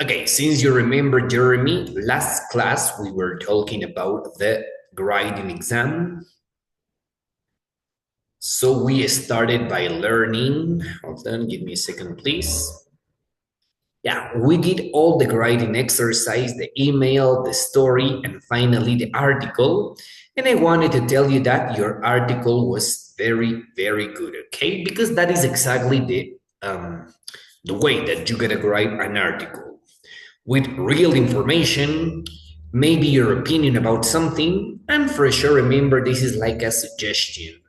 Okay, since you remember, Jeremy, last class we were talking about the grading exam. So we started by learning. Hold on, give me a second, please. Yeah, we did all the grading exercise, the email, the story, and finally the article. And I wanted to tell you that your article was very, very good, okay? Because that is exactly the way that you gotta write an article with real information, maybe your opinion about something, and for sure, remember this is like a suggestion.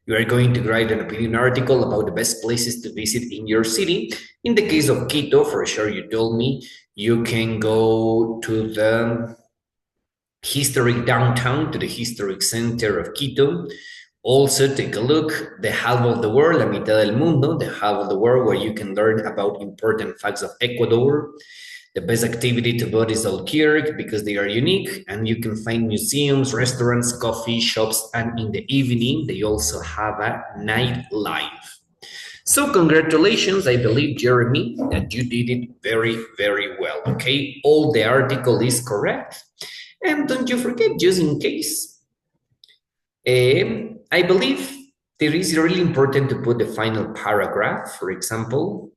You are going to write an opinion article about the best places to visit in your city. In the case of Quito, for sure, you told me you can go to the historic downtown, to the historic center of Quito. Also, take a look, the half of the world, la mitad del mundo, the half of the world where you can learn about important facts of Ecuador. The best activity to vote is Albuquerque because they are unique and you can find museums, restaurants, coffee shops, and in the evening, they also have a nightlife. So congratulations, I believe, Jeremy, that you did it very, very well, okay? All the article is correct. And don't you forget, just in case, I believe it is really important to put the final paragraph, for example,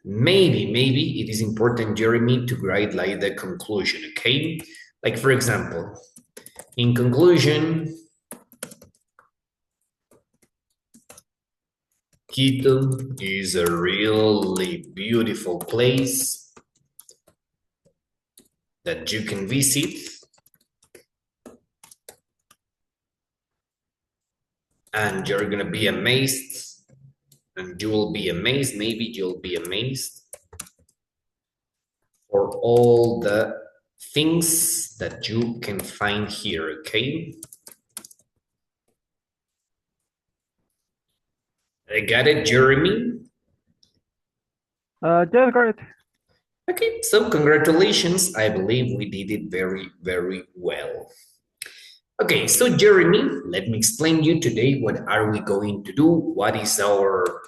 maybe it is important, Jeremy, to write like the conclusion, okay? Like, for example, in conclusion, Quito is a really beautiful place that you can visit. And you're gonna be amazed, and you will be amazed, maybe you'll be amazed for all the things that you can find here, okay? I got it, Jeremy? Yes, got it. Okay, so congratulations. I believe we did it very, very well. Okay, so Jeremy, let me explain you today what are we going to do, what is our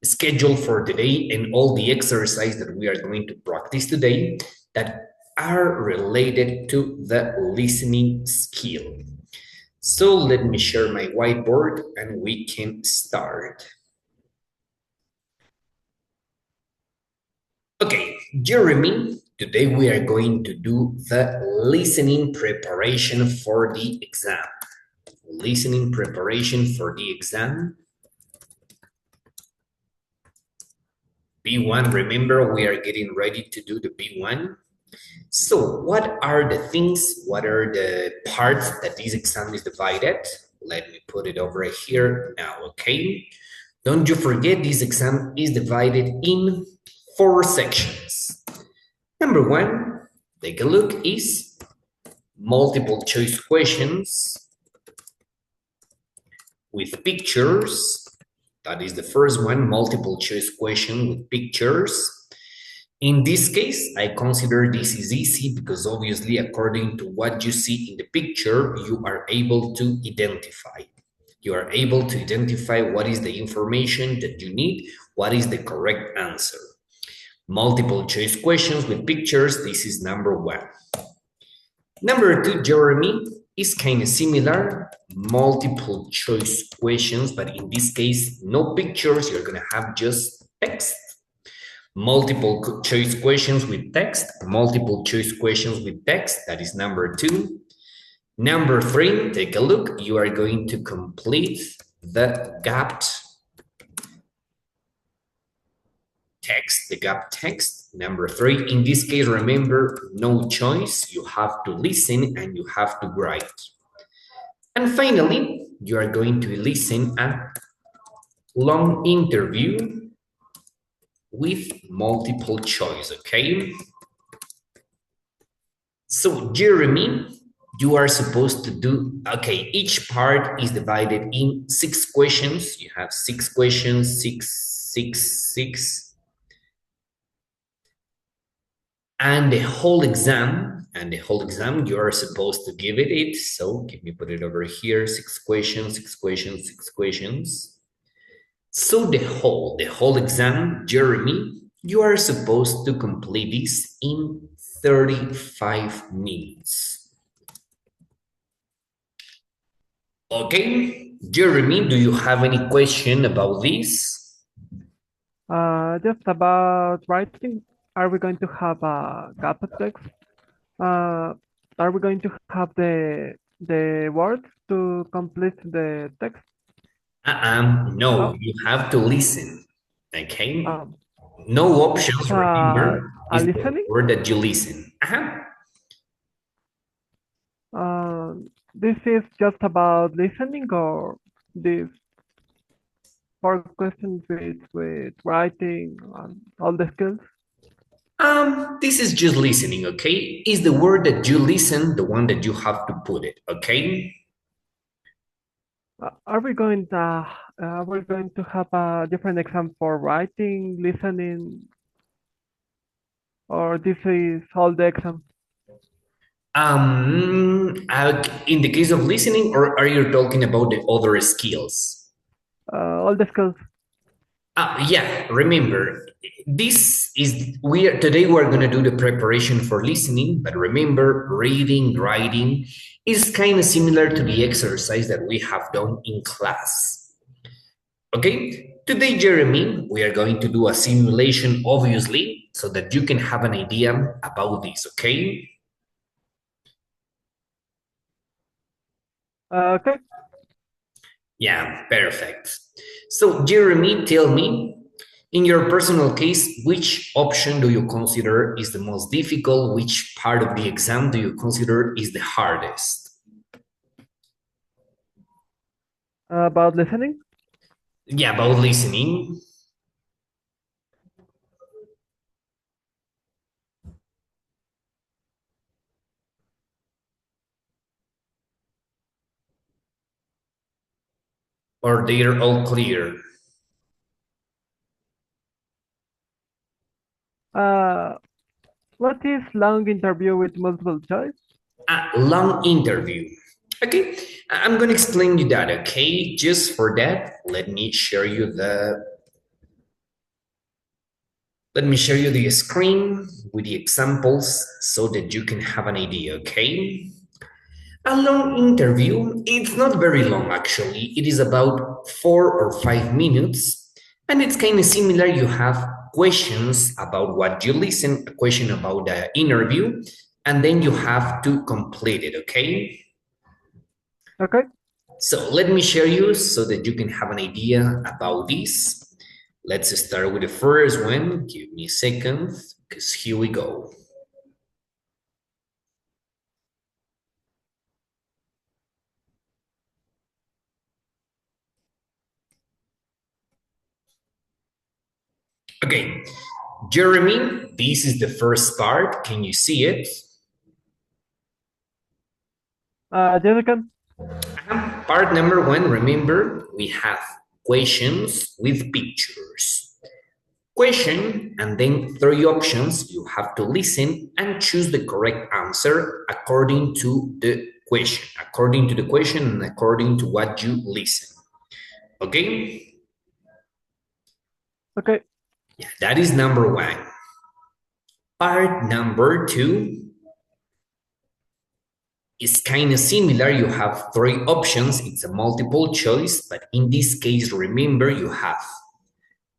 schedule for today, and all the exercise that we are going to practice today that are related to the listening skill. So let me share my whiteboard and we can start. Okay, Jeremy, today we are going to do the listening preparation for the exam. Listening preparation for the exam. B1, remember we are getting ready to do the B1. So what are the things, what are the parts that this exam is divided? Let me put it over here now, okay? Don't you forget this exam is divided in 4 sections. Number 1, take a look, is multiple choice questions with pictures. That is the first one, multiple choice question with pictures. In this case, I consider this is easy because obviously, according to what you see in the picture, you are able to identify. You are able to identify what is the information that you need, what is the correct answer. Multiple choice questions with pictures, this is number 1. Number 2, Jeremy, is kind of similar, multiple choice questions, but in this case, no pictures, you're gonna have just text. Multiple choice questions with text, multiple choice questions with text, that is number 2. Number 3, take a look, you are going to complete the gapped text, the gap text. Number 3, in this case, remember, no choice, you have to listen and you have to write. And finally, you are going to listen a long interview with multiple choice, okay? So, Jeremy, you are supposed to do, okay, each part is divided in 6 questions. You have 6 questions, 6, 6, 6. And the whole exam, you are supposed to give it. So, let me put it over here, 6 questions, 6 questions, 6 questions. So the whole exam, Jeremy, You are supposed to complete this in 35 minutes. Okay, Jeremy, do you have any question about this? Just about writing, are we going to have a gap text? Uh, are we going to have the words to complete the text? No, Oh, you have to listen. Okay, um, no this is options, remember, a is the listening. word that you listen. This is just about listening, or this four questions with writing and all the skills. This is just listening, okay? Is the word that you listen the one that you have to put it, okay? Are we going to have a different exam for writing, listening, or this is all the exam? In the case of listening, or are you talking about the other skills? All the skills. Yeah, remember, this is we are today we're gonna do the preparation for listening, but remember, reading, writing is kind of similar to the exercise that we have done in class. Okay, today, Jeremy, we are going to do a simulation, obviously, so that you can have an idea about this, okay? Okay. Yeah, perfect. So, Jeremy, tell me, in your personal case, which option do you consider is the most difficult? Which part of the exam do you consider is the hardest? About listening. Yeah, about listening or they're all clear? Uh, what is long interview with multiple choice? A long interview. Okay, I'm going to explain you that, okay? Just for that, let me share you the screen with the examples so that you can have an idea, okay? A long interview, it's not very long actually. It is about 4 or 5 minutes, and it's kind of similar. You have questions about what you listen, a question about the interview, and then you have to complete it, okay? Okay. So let me share you so that you can have an idea about this. Let's start with the first one. Give me a second, because here we go. Okay, Jeremy, this is the first part. Can you see it? Jessica. Part number one, remember, we have questions with pictures. Question, and then three options. You have to listen and choose the correct answer according to the question and according to what you listen. Okay? Okay. Yeah, that is number one. Part number two is kind of similar. You have three options. It's a multiple choice, but in this case, remember you have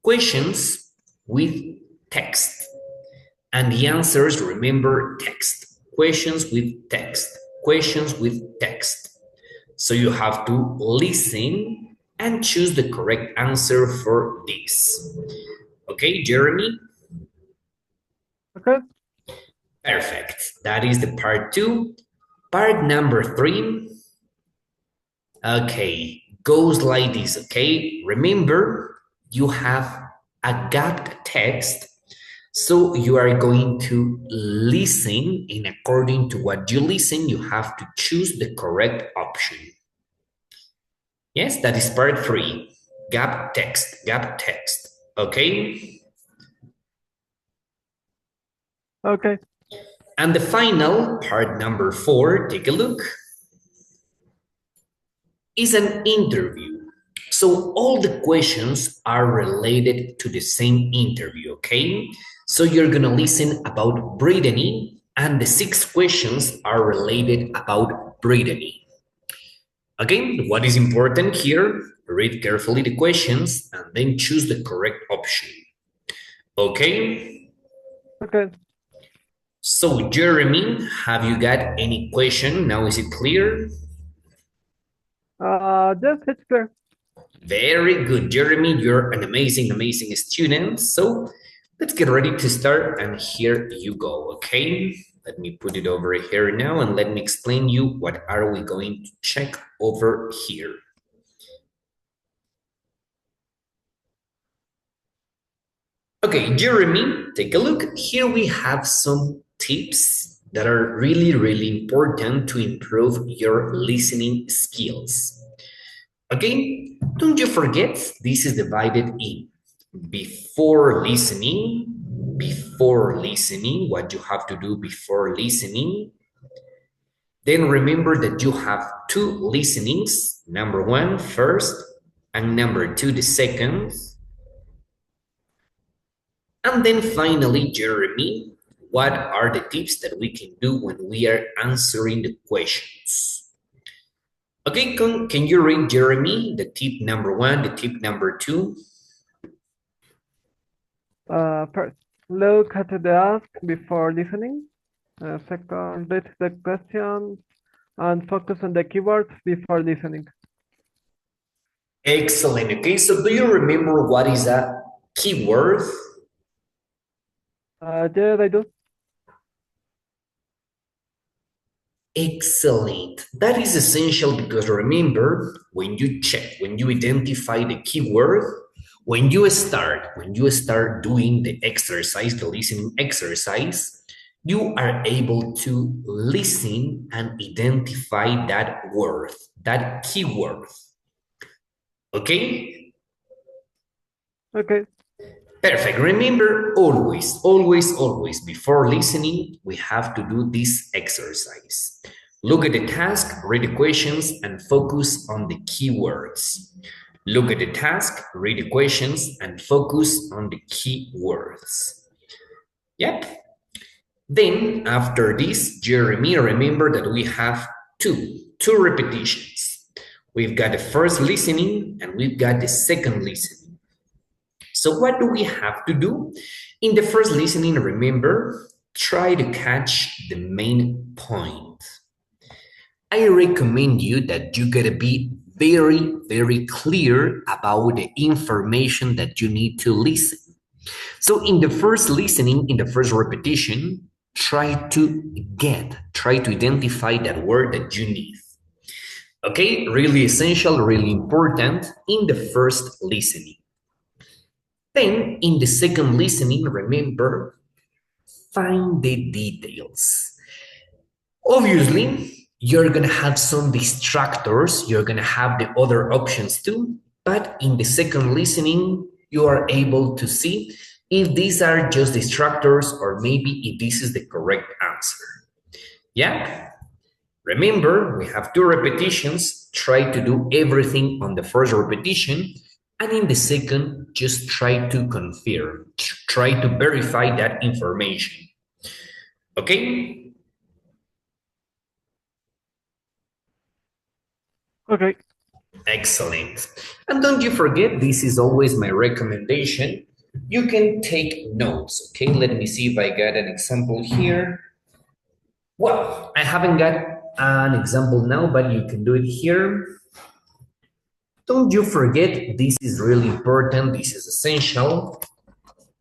questions with text. And the answers, remember, text. Questions with text. Questions with text. So you have to listen and choose the correct answer for this. Okay, Jeremy? Okay. Perfect. That is the part two. Part number three. Okay, goes like this. Okay, remember you have a gap text. So you are going to listen, and according to what you listen, you have to choose the correct option. Yes, that is part three. Gap text, gap text. Okay. Okay. And the final part number four, take a look, is an interview. So all the questions are related to the same interview, okay? So you're gonna listen about Brittany, and the 6 questions are related about Brittany. Again, what is important here? Read carefully the questions and then choose the correct option. Okay? Okay. So, Jeremy, have you got any question? Now is it clear? Yes, it's clear. Very good, Jeremy. You're an amazing, amazing student. So let's get ready to start. And here you go, okay? Let me put it over here now and let me explain you what are we going to check over here. Okay, Jeremy, take a look. Here we have some tips that are really, really important to improve your listening skills. Okay, don't you forget, this is divided in before listening, what you have to do before listening. Then remember that you have 2 listenings, number 1 first and number 2 the second. And then finally, Jeremy, what are the tips that we can do when we are answering the questions? Okay, can you read, Jeremy, the tip number 1, the tip number 2? First, look at the ask before listening. Second, read the questions and focus on the keywords before listening. Excellent. Okay, so do you remember what is a keyword? Yes, I do. Excellent. That is essential because remember, when you identify the keyword, when you start doing the exercise, the listening exercise, you are able to listen and identify that word, that keyword. Okay? Okay. Perfect. Remember, always, always, always, before listening, we have to do this exercise. Look at the task, read the questions, and focus on the keywords. Look at the task, read the questions, and focus on the keywords. Yep. Then, after this, Jeremy, remember that we have two repetitions. We've got the first listening, and we've got the second listening. So what do we have to do? In the first listening, remember, try to catch the main point. I recommend you that you gotta be very, very clear about the information that you need to listen. So in the first listening, in the first repetition, try to identify that word that you need. Okay, really essential, really important in the first listening. Then, in the second listening, remember, find the details. Obviously, you're going to have some distractors. You're going to have the other options too. But in the second listening, you are able to see if these are just distractors or maybe if this is the correct answer. Yeah? Remember, we have 2 repetitions. Try to do everything on the first repetition. And in the second, just try to confirm, try to verify that information. Okay? Okay. Excellent. And don't you forget, this is always my recommendation. You can take notes. Okay, let me see if I got an example here. Well, I haven't got an example now, but you can do it here. Don't you forget, this is really important, this is essential.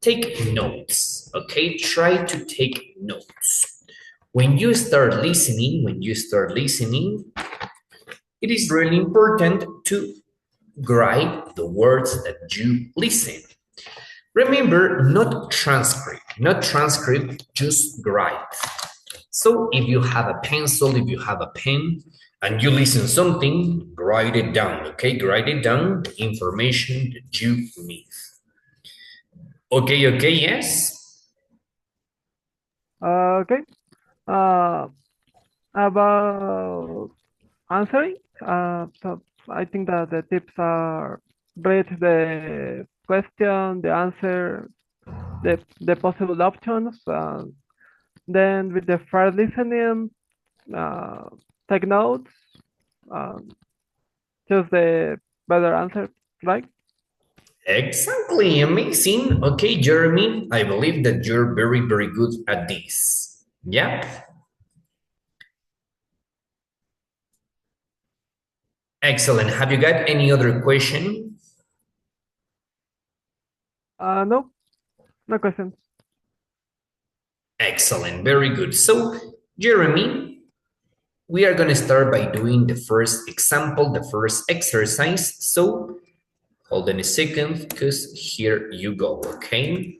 Take notes, okay? Try to take notes. When you start listening, it is really important to write the words that you listen. Remember, not transcript, just write. So if you have a pencil, if you have a pen, and you listen something, write it down, okay? Write it down, the information that you need. Okay, yes? Okay. About answering. So I think that the tips are read the question, the answer, the possible options. Then with the first listening, uh, take notes, um, choose the better answer, right? Exactly, amazing. Okay, Jeremy, I believe that you're very, very good at this. Yeah, excellent. Have you got any other question? No, no questions. Excellent, very good. So, Jeremy, we are going to start by doing the first example, the first exercise. So, hold on a second, because here you go, okay?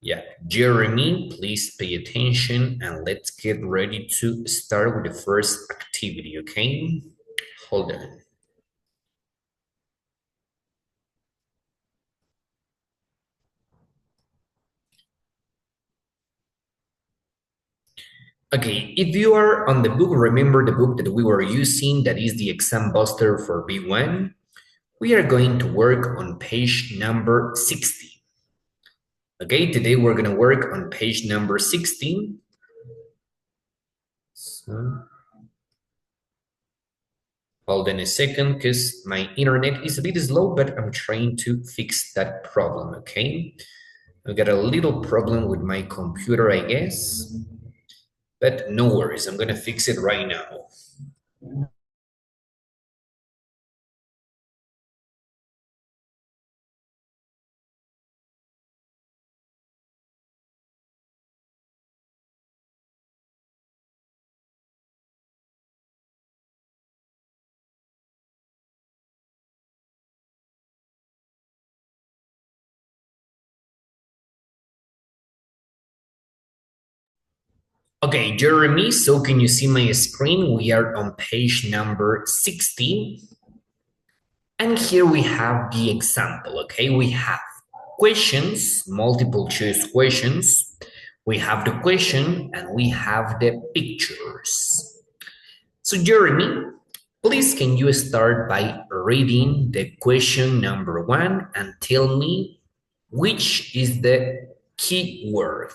Yeah, Jeremy, please pay attention and let's get ready to start with the first activity, okay? Hold on. Okay, if you are on the book, remember the book that we were using, that is the Exam Buster for B1. We are going to work on page number 60. Okay, today we're going to work on page number 16. So, hold on a second, because my internet is a bit slow, but I'm trying to fix that problem, okay? I've got a little problem with my computer, I guess. But no worries, I'm going to fix it right now. Okay, Jeremy, so can you see my screen? We are on page number 60. And here we have the example, okay? We have questions, multiple choice questions. We have the question and we have the pictures. So Jeremy, please can you start by reading the question number 1 and tell me which is the keyword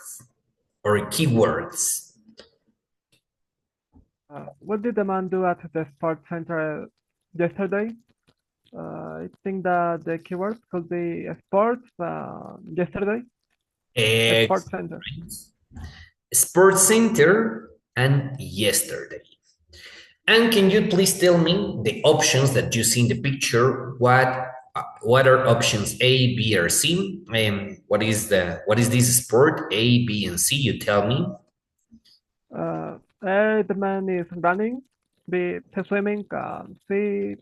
or keywords. What did the man do at the sports center yesterday? I think that the keywords could be sports yesterday. Sports center. Sports center and yesterday. And can you please tell me the options that you see in the picture? What are options A, B, or C? What is this sport? A, B, and C? You tell me. A, the man is running. B, he's swimming. C,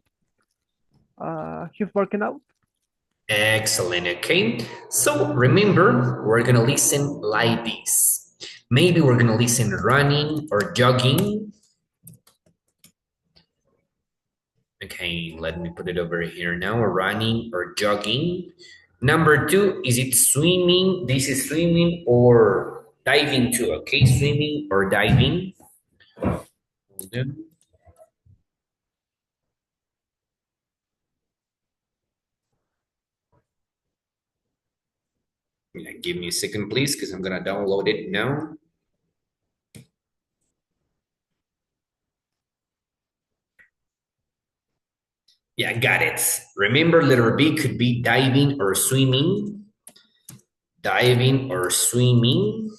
he's working out. Excellent. Okay. So remember, we're gonna listen like this. Maybe we're gonna listen running or jogging. Okay, let me put it over here now. Running or jogging. Number 2, is it swimming? This is swimming or diving too. Okay, swimming or diving. Yeah, give me a second, please, because I'm gonna download it now. Yeah, got it. Remember, letter B could be diving or swimming. Diving or swimming.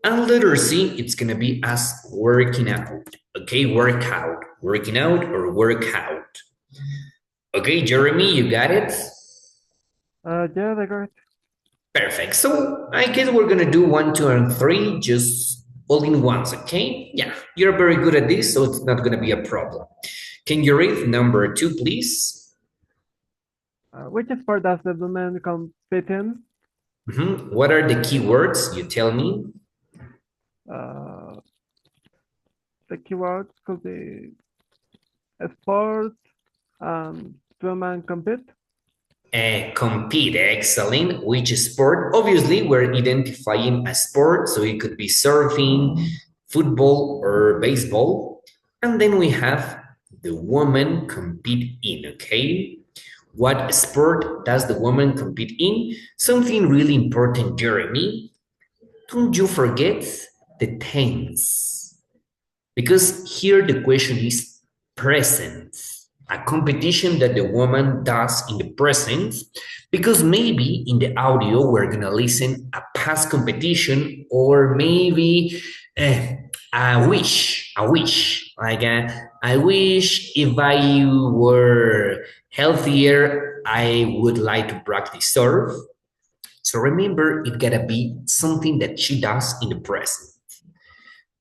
And letter C, it's gonna be as working out. Okay, workout. Working out or workout. Okay, Jeremy, you got it? Yeah, they got it. Perfect. So I guess we're gonna do 1, 2, and 3 just all in once, okay? Yeah, you're very good at this, so it's not gonna be a problem. Can you read number 2, please? Which sport does the woman compete in? What are the keywords? You tell me. The keywords could be sport, woman compete. Compete, excellent. Which sport? Obviously, we're identifying a sport, so it could be surfing, football, or baseball. And then we have the woman compete in, okay? What sport does the woman compete in? Something really important, Jeremy. Don't you forget the tense. Because here the question is present, a competition that the woman does in the present, because maybe in the audio we're gonna listen a past competition or maybe a wish, like I wish if I were healthier, I would like to practice surf. So remember, it gotta be something that she does in the present.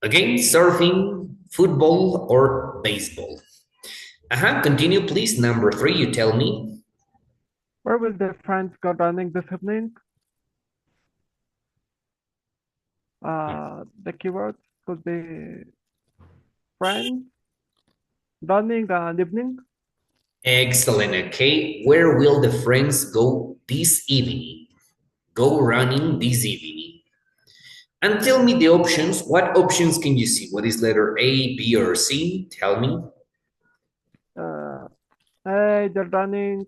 Okay, surfing, football, or baseball. Continue, please. Number 3, you tell me. Where will the friends go running this evening? The keywords could be friends, running, and evening. Excellent. Okay, where will the friends go this evening? Go running this evening. And tell me the options. What options can you see? What is letter A, B, or C? Tell me. They're running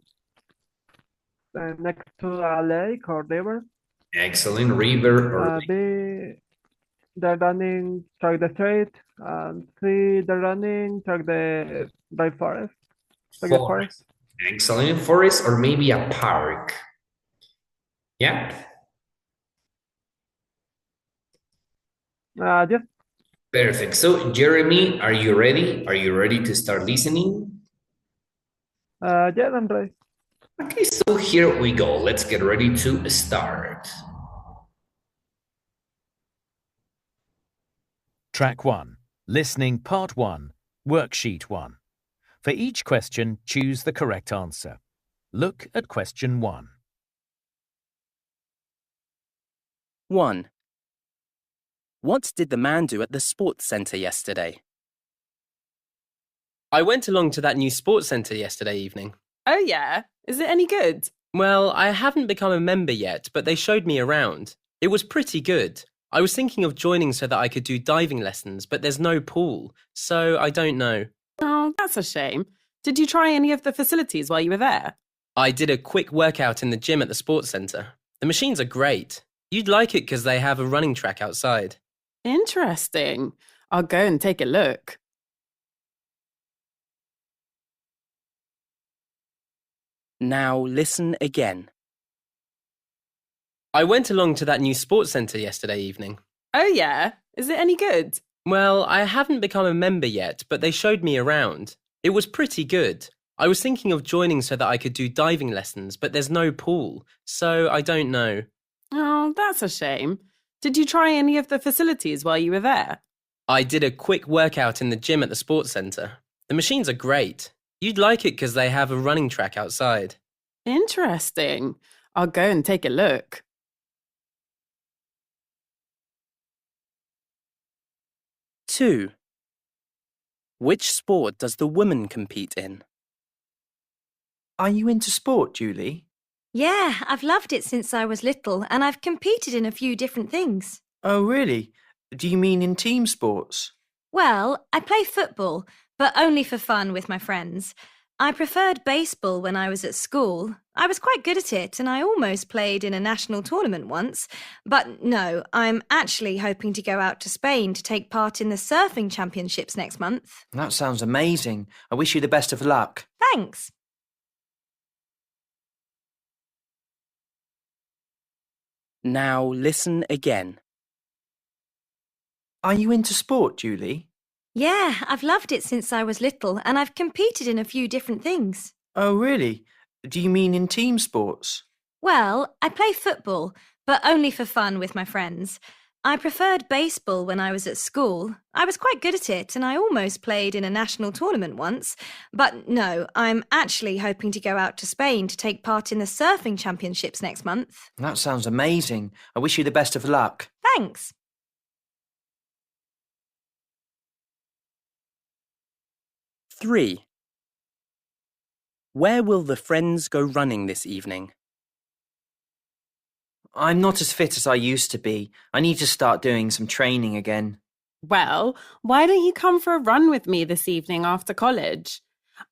next to a lake or river. Excellent. River or lake. B, they're running through the street. And C, they're running through the forest. Forest. Excellent. Forest or maybe a park. Yeah. Yes. Perfect. So, Jeremy, are you ready? Are you ready to start listening? Yeah, I'm ready. Okay, so here we go. Let's get ready to start. Track 1. Listening Part 1, Worksheet 1. For each question, choose the correct answer. Look at question 1. 1. What did the man do at the sports centre yesterday? I went along to that new sports centre yesterday evening. Oh yeah? Is it any good? Well, I haven't become a member yet, but they showed me around. It was pretty good. I was thinking of joining so that I could do diving lessons, but there's no pool, so I don't know. Oh, that's a shame. Did you try any of the facilities while you were there? I did a quick workout in the gym at the sports centre. The machines are great. You'd like it because they have a running track outside. Interesting. I'll go and take a look. Now listen again. I went along to that new sports centre yesterday evening. Oh yeah? Is it any good? Well, I haven't become a member yet, but they showed me around. It was pretty good. I was thinking of joining so that I could do diving lessons, but there's no pool, so I don't know. Oh, that's a shame. Did you try any of the facilities while you were there? I did a quick workout in the gym at the sports centre. The machines are great. You'd like it because they have a running track outside. Interesting. I'll go and take a look. Two. Which sport does the woman compete in? Are you into sport, Julie? Yeah, I've loved it since I was little, and I've competed in a few different things. Oh, really? Do you mean in team sports? Well, I play football, but only for fun with my friends. I preferred baseball when I was at school. I was quite good at it, and I almost played in a national tournament once. But no, I'm actually hoping to go out to Spain to take part in the surfing championships next month. That sounds amazing. I wish you the best of luck. Thanks. Now listen again. Are you into sport, Julie? Yeah, I've loved it since I was little, and I've competed in a few different things. Oh, really? Do you mean in team sports? Well, I play football, but only for fun with my friends. I preferred baseball when I was at school. I was quite good at it, and I almost played in a national tournament once. But no, I'm actually hoping to go out to Spain to take part in the surfing championships next month. That sounds amazing. I wish you the best of luck. Thanks. Three. Where will the friends go running this evening? I'm not as fit as I used to be. I need to start doing some training again. Well, why don't you come for a run with me this evening after college?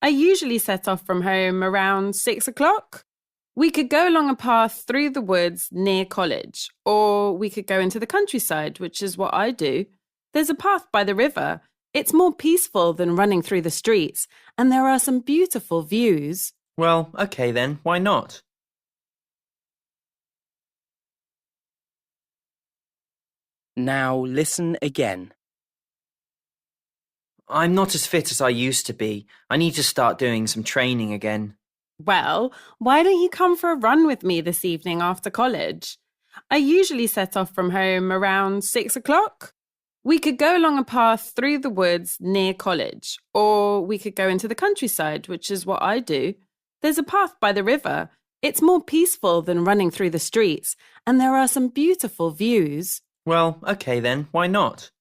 I usually set off from home around 6 o'clock. We could go along a path through the woods near college, or we could go into the countryside, which is what I do. There's a path by the river. It's more peaceful than running through the streets, and there are some beautiful views. Well, okay then, why not? Now listen again. I'm not as fit as I used to be. I need to start doing some training again. Well, why don't you come for a run with me this evening after college? I usually set off from home around 6 o'clock. We could go along a path through the woods near college, or we could go into the countryside, which is what I do. There's a path by the river. It's more peaceful than running through the streets, and there are some beautiful views. Well, okay then, why not?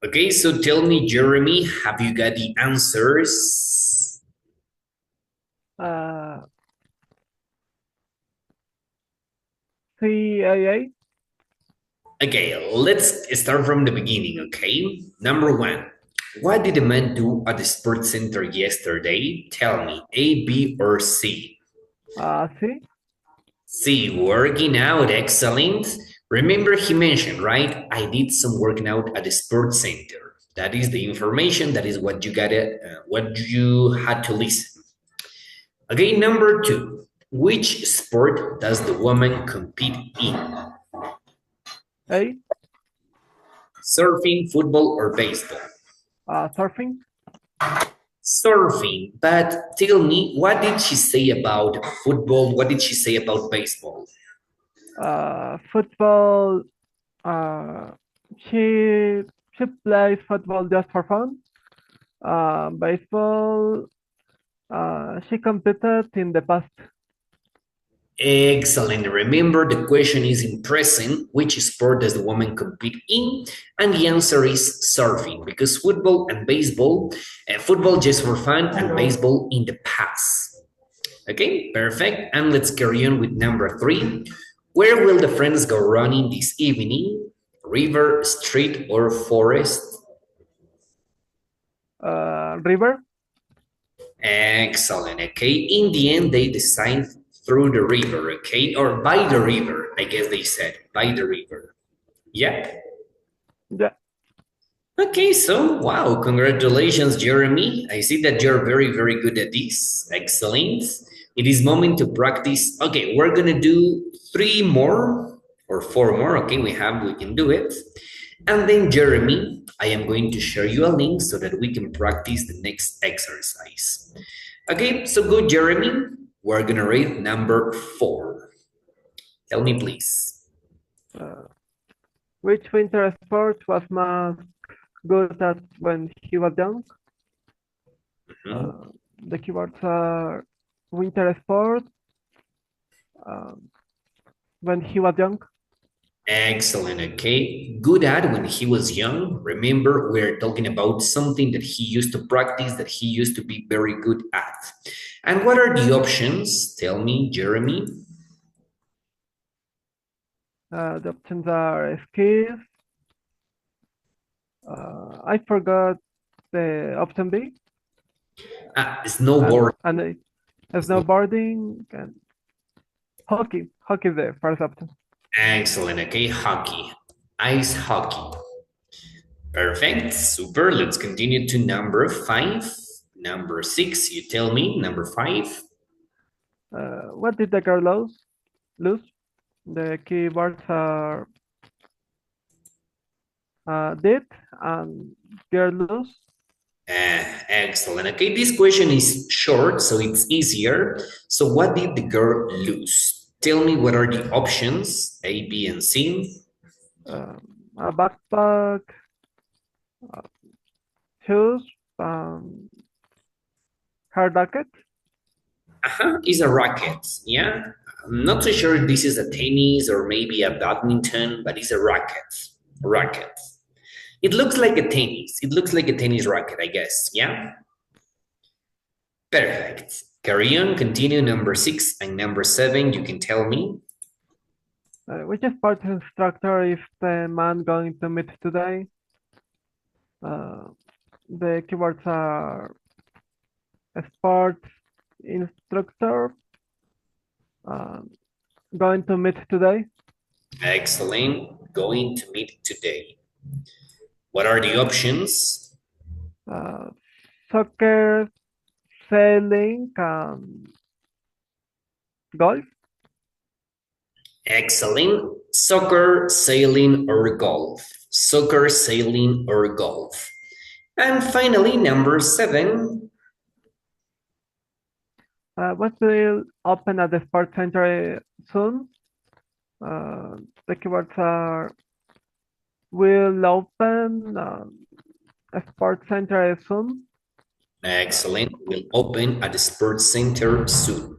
Okay, so tell me, Jeremy, have you got the answers? CAA. Okay, let's start from the beginning, okay? Number one, what did the man do at the sports center yesterday? Tell me, A, B, or C? C. C, working out, excellent. Remember he mentioned, right? I did some working out at the sports center. That is the information. That is what you what you had to listen. Okay, number two. Which sport does the woman compete in? A. Surfing, football, or baseball? Surfing. Surfing. But tell me, what did she say about football? What did she say about baseball? Football. She plays football just for fun. Baseball. She competed in the past. Excellent. Remember, the question is in present. Which sport does the woman compete in? And the answer is surfing, because football and baseball, football just for fun and baseball in the past. Okay, perfect. And let's carry on with number three. Where will the friends go running this evening? River, street, or forest? River. Excellent. Okay, in the end, they decide through the river, okay? Or by the river, I guess they said, by the river. Yeah? Yeah. Okay, so, wow, congratulations, Jeremy. I see that you're very, very good at this. Excellent. It is moment to practice. Okay, we're gonna do 3 more or 4 more. Okay, we can do it. And then, Jeremy, I am going to share you a link so that we can practice the next exercise. Okay, so good, Jeremy. We're gonna read number 4. Tell me, please. Which winter sport was most good at when he was young? The keywords are winter sport, when he was young. Excellent. Okay. Good at when he was young. Remember, we're talking about something that he used to practice, that he used to be very good at. And what are the options? Tell me, Jeremy. The options are skis. I forgot the option B. Snowboard. And snowboarding and hockey. Hockey is the first option. Excellent. Okay, hockey. Ice hockey. Perfect. Super. Let's continue to number 5. Number 6, you tell me. Number 5. What did the girl lose? The keywords are did and girl lose. Excellent. Okay, this question is short, so it's easier. So what did the girl lose? Tell me what are the options, A, B, and C. A backpack, shoes, her racket. Is a racket, yeah? I'm not so sure if this is a tennis or maybe a badminton, but it's a racket. Racket. It looks like a tennis. It looks like a tennis racket, I guess, yeah? Perfect. Carry on, continue number 6 and number 7, you can tell me. Which sport instructor is the man going to meet today? Uh, the keywords are sports instructor, uh, going to meet today, Excellent. Going to meet today. What are the options? soccer, sailing, golf. Excellent. Soccer, sailing, or golf. Soccer, sailing, or golf. And finally, number 7. What will open at the sports center soon? The keywords are will open a sports center soon. Excellent. Will open at the sports center soon.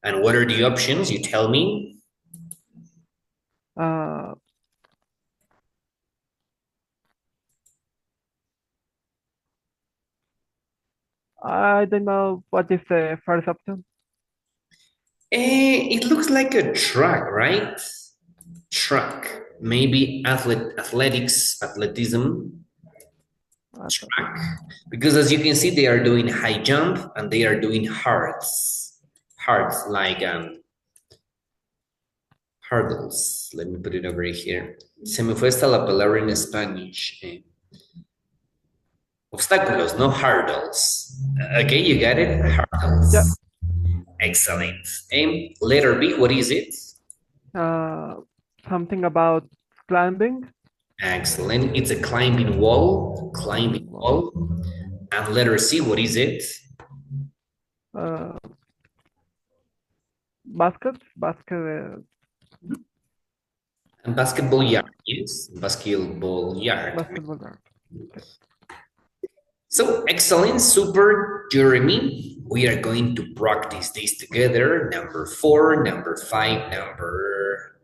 And what are the options? You tell me. I don't know what is the first option. It looks like a track, right? Track. Maybe athleticism. Track. Because as you can see, they are doing high jump and they are doing hearts. Hearts like hurdles. Let me put it over here. Se me fue esta la palabra en Spanish. Obstáculos, no hurdles. Okay, you got it? Hurdles. Yeah. Excellent. Letter B, what is it? Something about climbing. Excellent. It's a climbing wall. Climbing wall. And letter C, what is it? Basket. And basketball yard, yes. Basketball yard. Basketball yard. Okay. So, excellent, super, Jeremy. We are going to practice this together. Number 4, number 5, number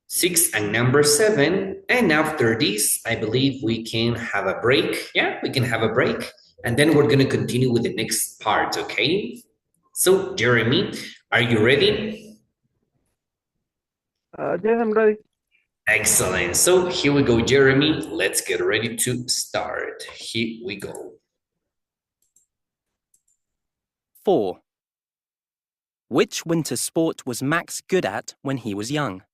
6, and number 7. And after this, I believe we can have a break. Yeah, we can have a break. And then we're going to continue with the next part, okay? So, Jeremy, are you ready? Yes, I'm ready. Excellent. So here we go, Jeremy. Let's get ready to start. Here we go. 4. Which winter sport was Max good at when he was young?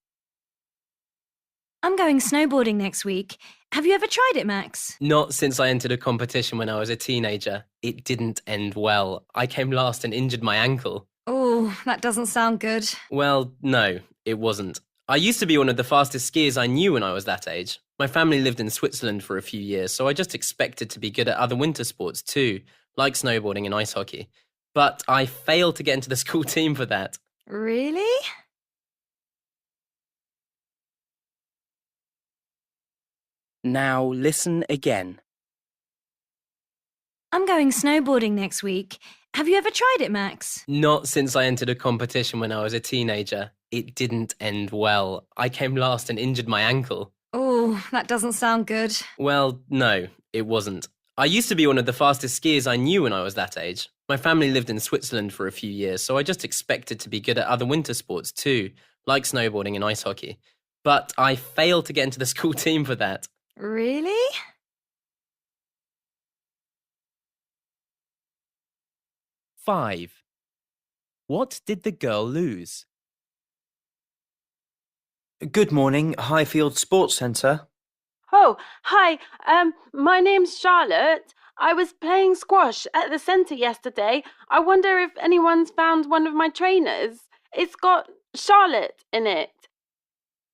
I'm going snowboarding next week. Have you ever tried it, Max? Not since I entered a competition when I was a teenager. It didn't end well. I came last and injured my ankle. Oh, that doesn't sound good. Well, no, it wasn't. I used to be one of the fastest skiers I knew when I was that age. My family lived in Switzerland for a few years, so I just expected to be good at other winter sports too, like snowboarding and ice hockey. But I failed to get into the school team for that. Really? Now listen again. I'm going snowboarding next week. Have you ever tried it, Max? Not since I entered a competition when I was a teenager. It didn't end well. I came last and injured my ankle. Oh, that doesn't sound good. Well, no, it wasn't. I used to be one of the fastest skiers I knew when I was that age. My family lived in Switzerland for a few years, so I just expected to be good at other winter sports too, like snowboarding and ice hockey. But I failed to get into the school team for that. Really? 5. What did the girl lose? Good morning, Highfield Sports Centre. Oh, hi. My name's Charlotte. I was playing squash at the centre yesterday. I wonder if anyone's found one of my trainers. It's got Charlotte in it.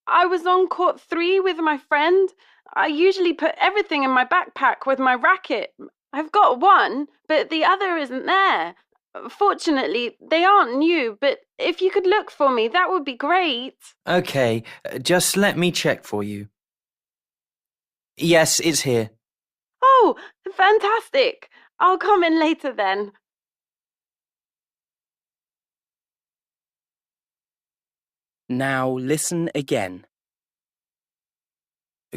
I was on court 3 with my friend. I usually put everything in my backpack with my racket. I've got one, but the other isn't there. Fortunately, they aren't new, but if you could look for me, that would be great. Okay, just let me check for you. Yes, it's here. Oh, fantastic. I'll come in later then. Now listen again.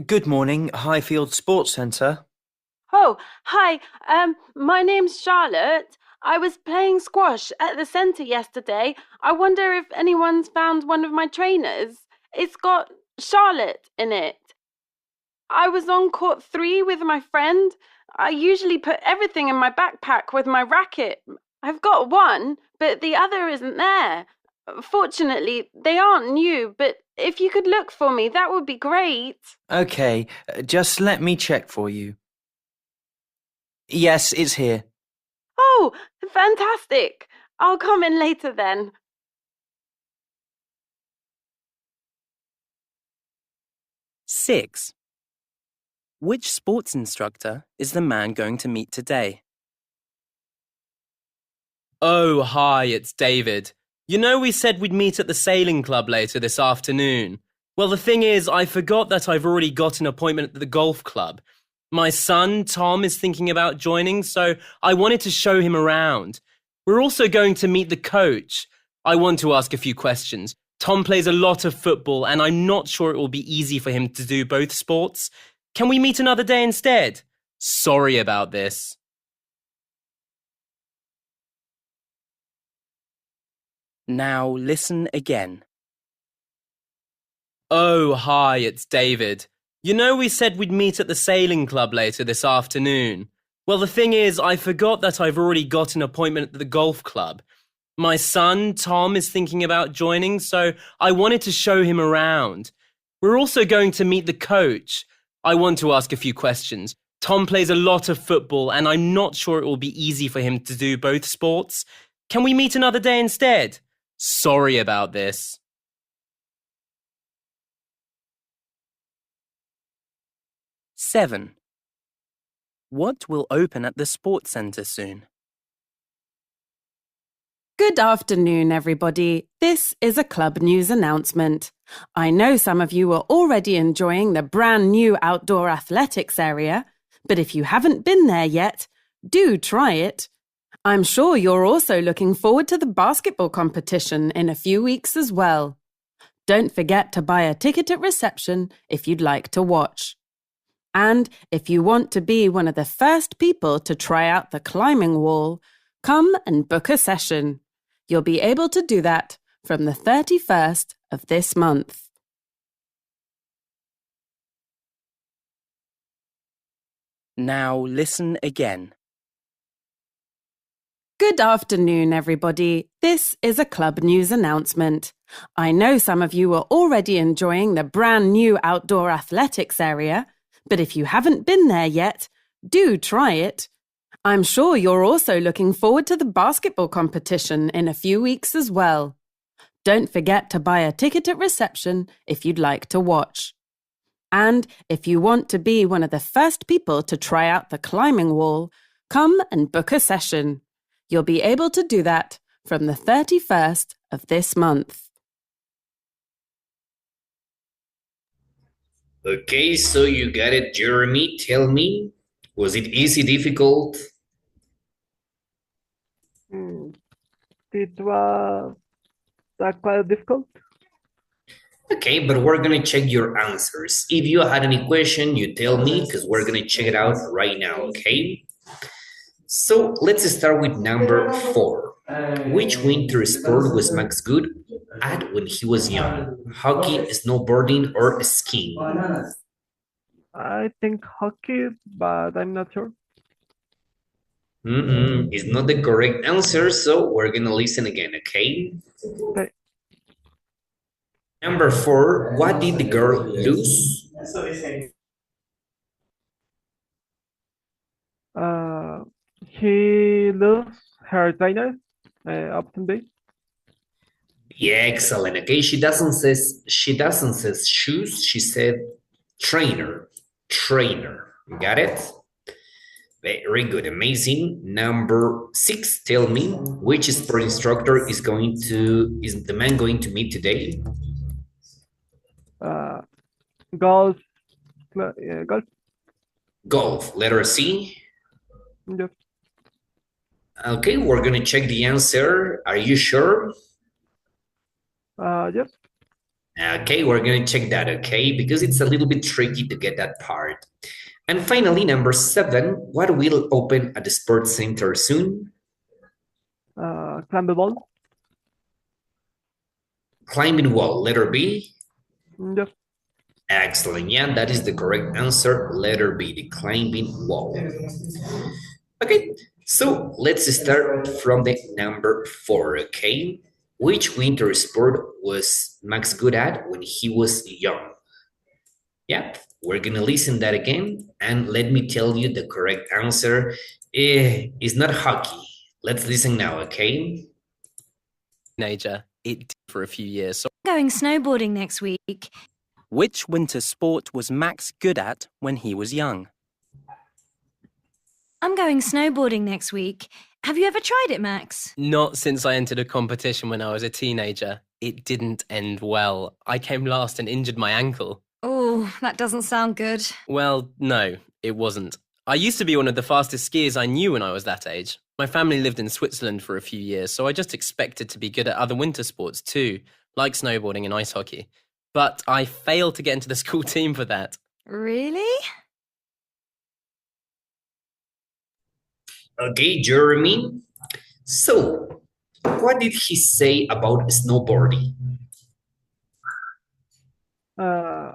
Good morning, Highfield Sports Centre. Oh, hi. My name's Charlotte. I was playing squash at the centre yesterday. I wonder if anyone's found one of my trainers. It's got Charlotte in it. I was on court 3 with my friend. I usually put everything in my backpack with my racket. I've got one, but the other isn't there. Fortunately, they aren't new, but if you could look for me, that would be great. Okay, just let me check for you. Yes, it's here. Oh, fantastic. I'll come in later then. Six. Which sports instructor is the man going to meet today? Oh, hi, it's David. You know we said we'd meet at the sailing club later this afternoon. Well, the thing is, I forgot that I've already got an appointment at the golf club. My son, Tom, is thinking about joining, so I wanted to show him around. We're also going to meet the coach. I want to ask a few questions. Tom plays a lot of football, and I'm not sure it will be easy for him to do both sports. Can we meet another day instead? Sorry about this. Now listen again. Oh, hi, it's David. You know we said we'd meet at the sailing club later this afternoon. Well, the thing is, I forgot that I've already got an appointment at the golf club. My son, Tom, is thinking about joining, so I wanted to show him around. We're also going to meet the coach. I want to ask a few questions. Tom plays a lot of football, and I'm not sure it will be easy for him to do both sports. Can we meet another day instead? Sorry about this. Seven. What will open at the sports centre soon? Good afternoon, everybody. This is a club news announcement. I know some of you are already enjoying the brand new outdoor athletics area, but if you haven't been there yet, do try it. I'm sure you're also looking forward to the basketball competition in a few weeks as well. Don't forget to buy a ticket at reception if you'd like to watch. And if you want to be one of the first people to try out the climbing wall, come and book a session. You'll be able to do that from the 31st of this month. Now listen again. Good afternoon, everybody. This is a club news announcement. I know some of you are already enjoying the brand new outdoor athletics area, but if you haven't been there yet, do try it. I'm sure you're also looking forward to the basketball competition in a few weeks as well. Don't forget to buy a ticket at reception if you'd like to watch. And if you want to be one of the first people to try out the climbing wall, come and book a session. You'll be able to do that from the 31st of this month. Okay, so you got it, Jeremy. Tell me, was it easy, difficult? It was quite difficult. Okay, but we're gonna check your answers. If you had any question, you tell me, because we're gonna check it out right now, okay? So let's start with number 4. Which winter sport was Max good at when he was young? Hockey, snowboarding, or skiing? I think hockey, but I'm not sure. It's not the correct answer, so we're gonna listen again, okay? Okay. Number 4, what did the girl lose? He lost her trainer, Upton Bay. Yeah, excellent. Okay, she doesn't says shoes, she said trainer. Got it? Very good, amazing. Number 6, tell me, which sport instructor is the man going to meet today? Golf. Golf, letter C. Yep. Okay, we're gonna check the answer. Are you sure? Yep. Okay, we're gonna check that, okay? Because it's a little bit tricky to get that part. And finally, number 7, what will open at the sports center soon? Climb the ball. Climbing wall, letter B. Yep. Excellent. Yeah, that is the correct answer. Letter B, the climbing wall. Okay, so let's start from the number 4, okay? Which winter sport was Max good at when he was young? Yeah, we're gonna listen that again, and let me tell you the correct answer is not hockey. Let's listen now, okay? Teenager, it did for a few years. So Going snowboarding next week. Which winter sport was Max good at when he was young? I'm going snowboarding next week. Have you ever tried it, Max? not since I entered a competition when I was a teenager. It didn't end well. I came last and injured my ankle. Oh, that doesn't sound good. Well, no, it wasn't. I used to be one of the fastest skiers I knew when I was that age. My family lived in Switzerland for a few years, so I just expected to be good at other winter sports too, like snowboarding and ice hockey. But I failed to get into the school team for that. Really? Okay, Jeremy. So, what did he say about snowboarding? Uh,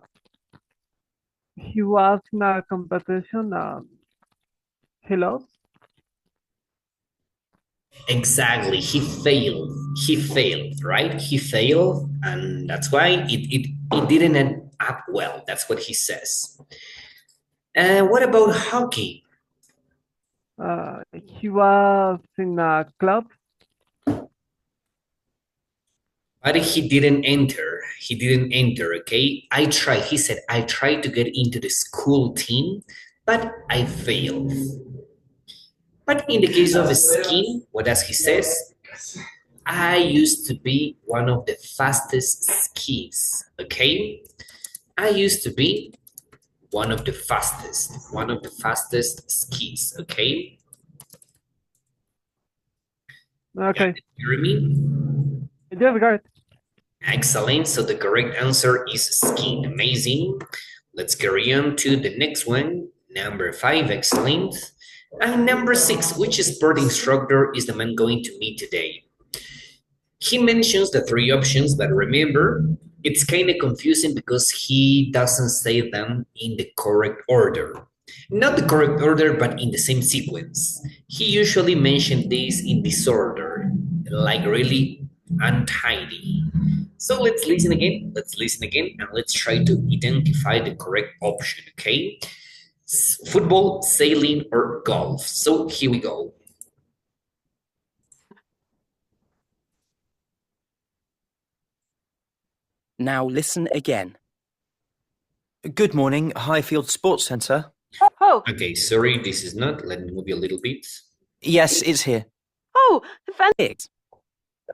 he was in a competition. He lost. Exactly, he failed. He failed, right? He failed, and that's why it didn't end up well. That's what he says. And what about hockey? He was in a club. But he didn't enter. He didn't enter, okay? I tried. He said, I tried to get into the school team, but I failed. But in the case of skiing, what does he says? I used to be one of the fastest skis, okay? I used to be one of the fastest skis, okay? Okay. You hear me? Yes, got it. Excellent. So the correct answer is skiing. Amazing. Let's carry on to the next one. Number 5, excellent. And number 6, which sport instructor is the man going to meet today? He mentions the 3 options, but remember, it's kind of confusing because he doesn't say them in the correct order. Not the correct order, but in the same sequence. He usually mentions this in disorder, like really untidy. So let's listen again, and let's try to identify the correct option, okay? Football, sailing, or golf. So here we go. Now listen again. Good morning, Highfield Sports Centre. Oh, Okay, sorry, this is not. Let me move you a little bit. Yes, it's here. oh, fan- 6.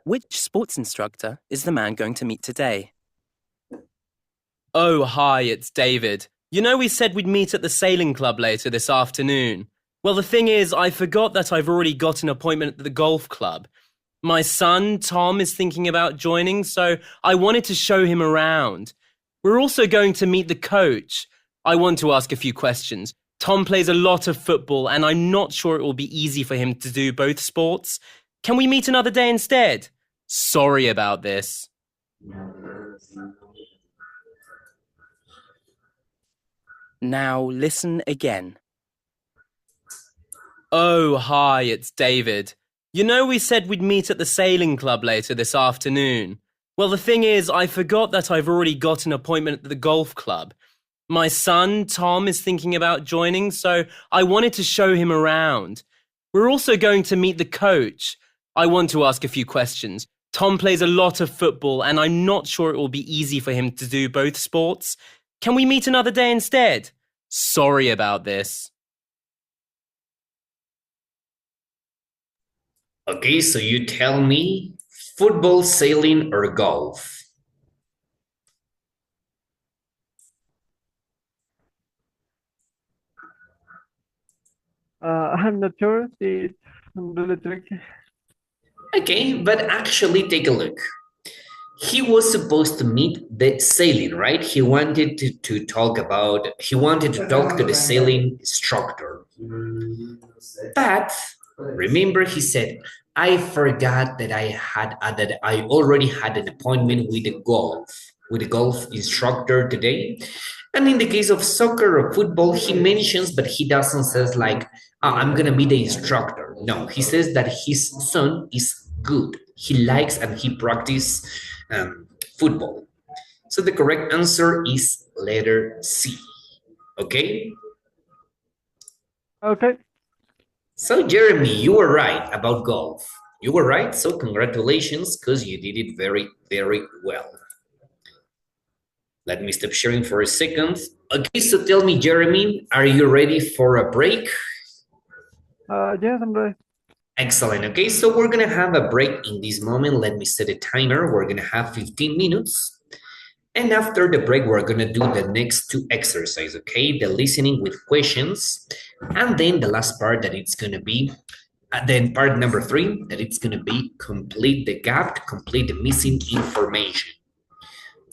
Which sports instructor is the man going to meet today? Oh, hi, it's David. You know, we said we'd meet at the sailing club later this afternoon. Well, the thing is, I forgot that I've already got an appointment at the golf club. My son, Tom, is thinking about joining, so I wanted to show him around. We're also going to meet the coach. I want to ask a few questions. Tom plays a lot of football, and I'm not sure it will be easy for him to do both sports. Can we meet another day instead? Sorry about this. Now listen again. Oh, hi, it's David. You know, we said we'd meet at the sailing club later this afternoon. Well, the thing is, I forgot that I've already got an appointment at the golf club. My son, Tom, is thinking about joining, so I wanted to show him around. We're also going to meet the coach. I want to ask a few questions. Tom plays a lot of football, and I'm not sure it will be easy for him to do both sports. Can we meet another day instead? Sorry about this. Okay, so you tell me football, sailing, or golf? I'm not sure. It's really tricky. Okay, but actually take a look. He was supposed to meet the sailing, right? He wanted to talk to the sailing instructor. But remember, he said, I forgot that I already had an appointment with the golf. with a golf instructor today. And in the case of soccer or football, he mentions, but he doesn't says like, I'm gonna be the instructor. No, he says that his son is good. He likes and he practice football. So the correct answer is letter C. Okay? Okay. So Jeremy, you were right about golf. You were right, so congratulations, because you did it very, very well. Let me stop sharing for a second. Okay, so tell me, Jeremy, are you ready for a break? Yes, I'm ready. Excellent. Okay, so we're going to have a break in this moment. Let me set a timer. We're going to have 15 minutes. And after the break, we're going to do the next two exercises, okay? The listening with questions. And then the last part that it's going to be, then part number 3, that it's going to be complete the gap, complete the missing information.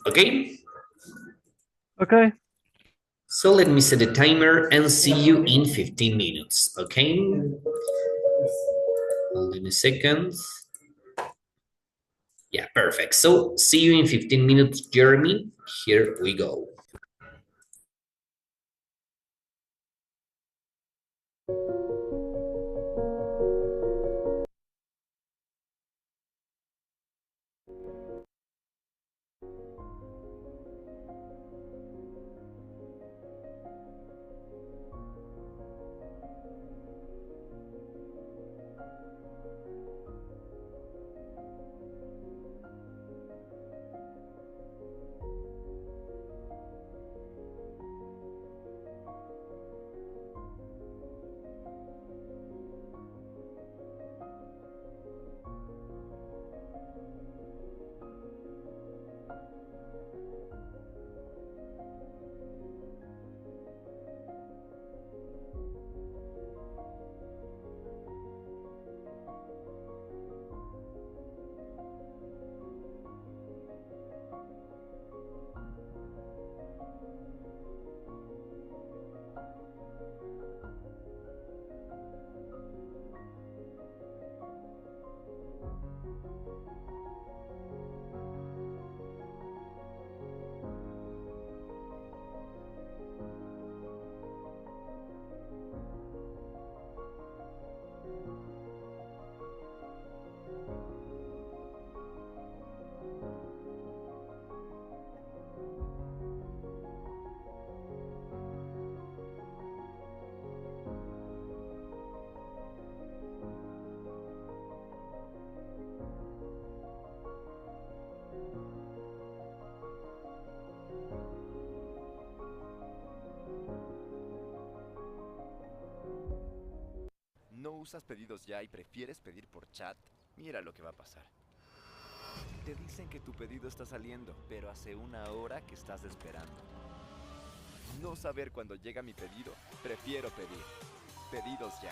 Okay? Okay. So let me set a timer and see you in 15 minutes, okay? Hold on a second. Yeah, perfect. So see you in 15 minutes, Jeremy. Here we go. ¿No usas pedidos ya y prefieres pedir por chat? Mira lo que va a pasar. Te dicen que tu pedido está saliendo, pero hace una hora que estás esperando. No saber cuándo llega mi pedido, prefiero pedir. Pedidos ya.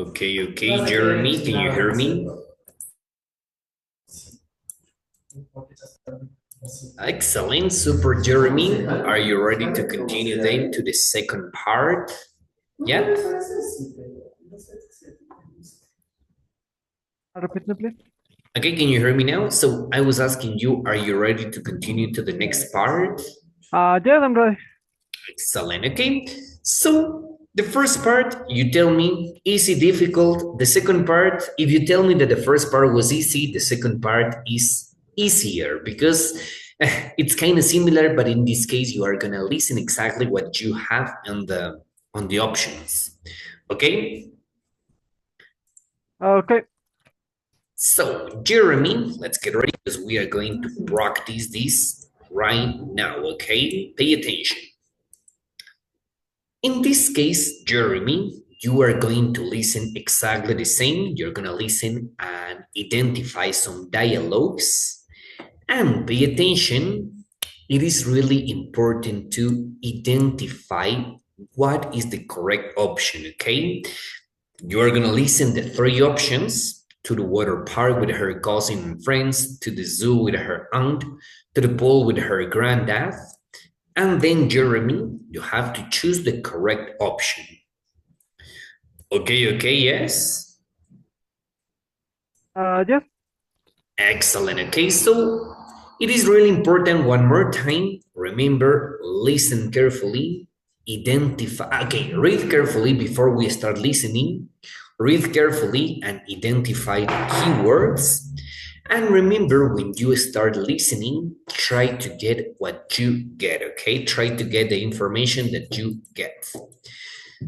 Okay, Jeremy, can you hear me? Excellent, super, Jeremy. Are you ready to continue then to the second part? Yep. Repeat me, please. Okay, can you hear me now? So I was asking you, are you ready to continue to the next part? Yes, I'm ready. Excellent. Okay, so the first part, you tell me easy, difficult. The second part, if you tell me that the first part was easy, the second part is easier because it's kind of similar, but in this case, you are gonna listen exactly what you have on the options. Okay. Okay. So, Jeremy, let's get ready because we are going to practice this right now, okay? Pay attention. In this case, Jeremy, you are going to listen exactly the same. You're going to listen and identify some dialogues and pay attention. It is really important to identify what is the correct option, okay? You are going to listen the three options: to the water park with her cousin and friends, to the zoo with her aunt, to the pool with her granddad. And then, Jeremy, you have to choose the correct option. Okay, yes? Yes. Excellent. Okay, so it is really important, one more time, remember, listen carefully, identify, okay, read carefully before we start listening, read carefully and identify the keywords. And remember, when you start listening, try to get what you get, okay? Try to get the information that you get.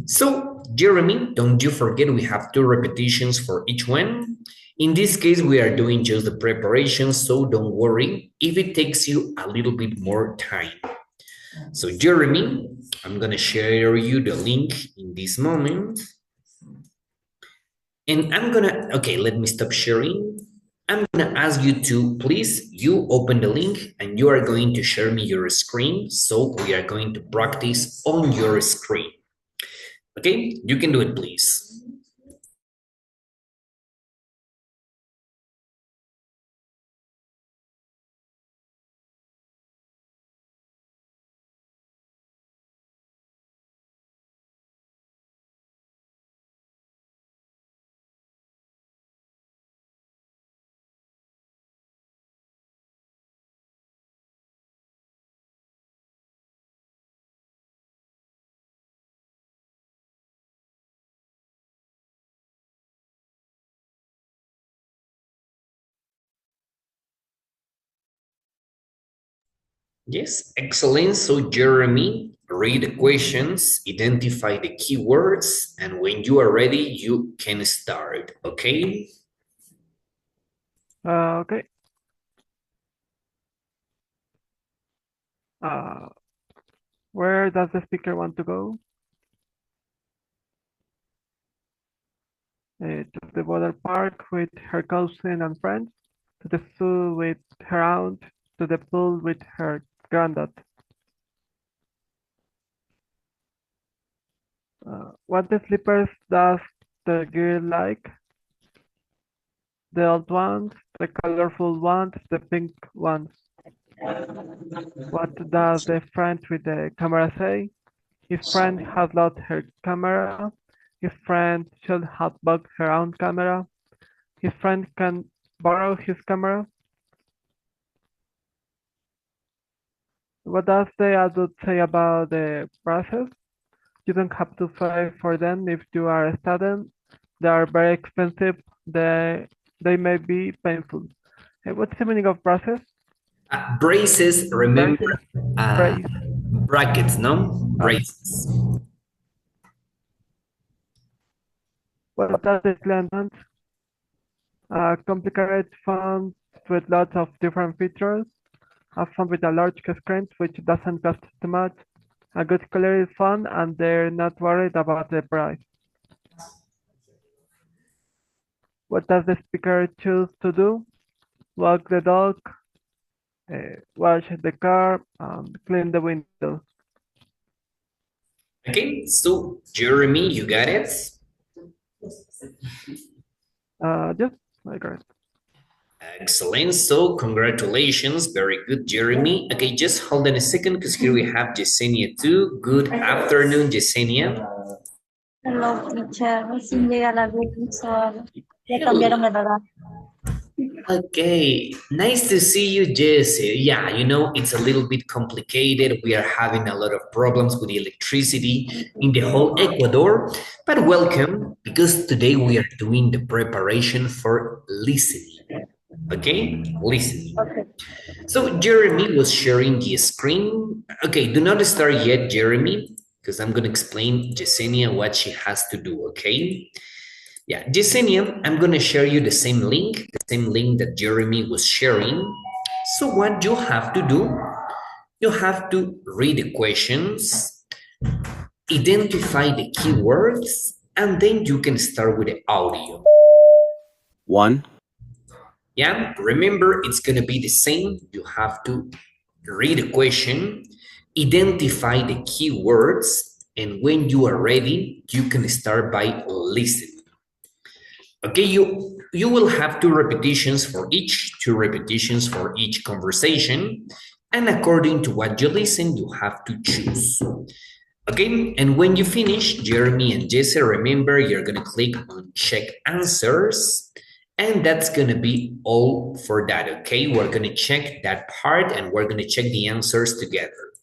So, Jeremy, don't you forget we have 2 repetitions for each one. In this case, we are doing just the preparation, so don't worry if it takes you a little bit more time. So, Jeremy, I'm going to share you the link in this moment. And I'm going to, okay, let me stop sharing. I'm going to ask you to, please, you open the link and you are going to share me your screen. So we are going to practice on your screen. Okay, you can do it, please. Yes, excellent. So, Jeremy, read the questions, identify the keywords, and when you are ready, you can start, okay? Okay. Where does the speaker want to go? To the water park with her cousin and friends, to the zoo with her aunt, to the pool with her granddad. What the slippers does the girl like? The old ones, the colorful ones, the pink ones. What does the friend with the camera say? His friend has lost her camera. His friend should have bought her own camera. His friend can borrow his camera. What does the adult say about the process? You don't have to pay for them if you are a student. They are very expensive. They may be painful. What's the meaning of braces? Braces, remember, Brace. brackets, no? Braces. What does the plan want? Complicated font with lots of different features. A font with a large screen which doesn't cost too much. A good color is fun and they're not worried about the price. What does the speaker choose to do? Walk the dog, wash the car, and clean the windows. Okay, so Jeremy, you got it? Just like rest. Excellent. So, congratulations. Very good, Jeremy. Okay, just hold on a second because here we have Yesenia too. Good afternoon, Yesenia. Hello, teacher. Recién llega la luz, ya cambiaron el horario. Okay, nice to see you, Jesse. Yeah, it's a little bit complicated. We are having a lot of problems with the electricity in the whole Ecuador, but welcome because today we are doing the preparation for listening. Okay, listening. Okay. So Jeremy was sharing the screen. Okay, do not start yet, Jeremy, because I'm going to explain Yesenia what she has to do, okay? Yeah, Yesenia, I'm going to share you the same link that Jeremy was sharing. So what you have to do, you have to read the questions, identify the keywords, and then you can start with the audio. 1, Yeah, remember it's going to be the same. You have to read the question, identify the keywords, and when you are ready, you can start by listening. Okay, you will have two repetitions for each conversation, and according to what you listen, you have to choose. Okay, and when you finish, Jeremy and Jesse, remember you're gonna click on check answers, and that's gonna be all for that, okay? We're gonna check that part and we're gonna check the answers together.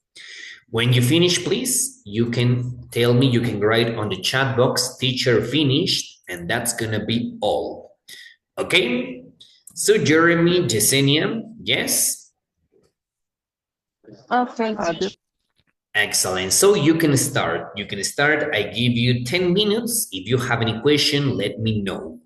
When you finish, please, you can tell me, you can write on the chat box, teacher finished, and that's gonna be all. Okay? So Jeremy, Yesenia, yes? Okay. Just Excellent. So you can start. I give you 10 minutes. If you have any question, let me know.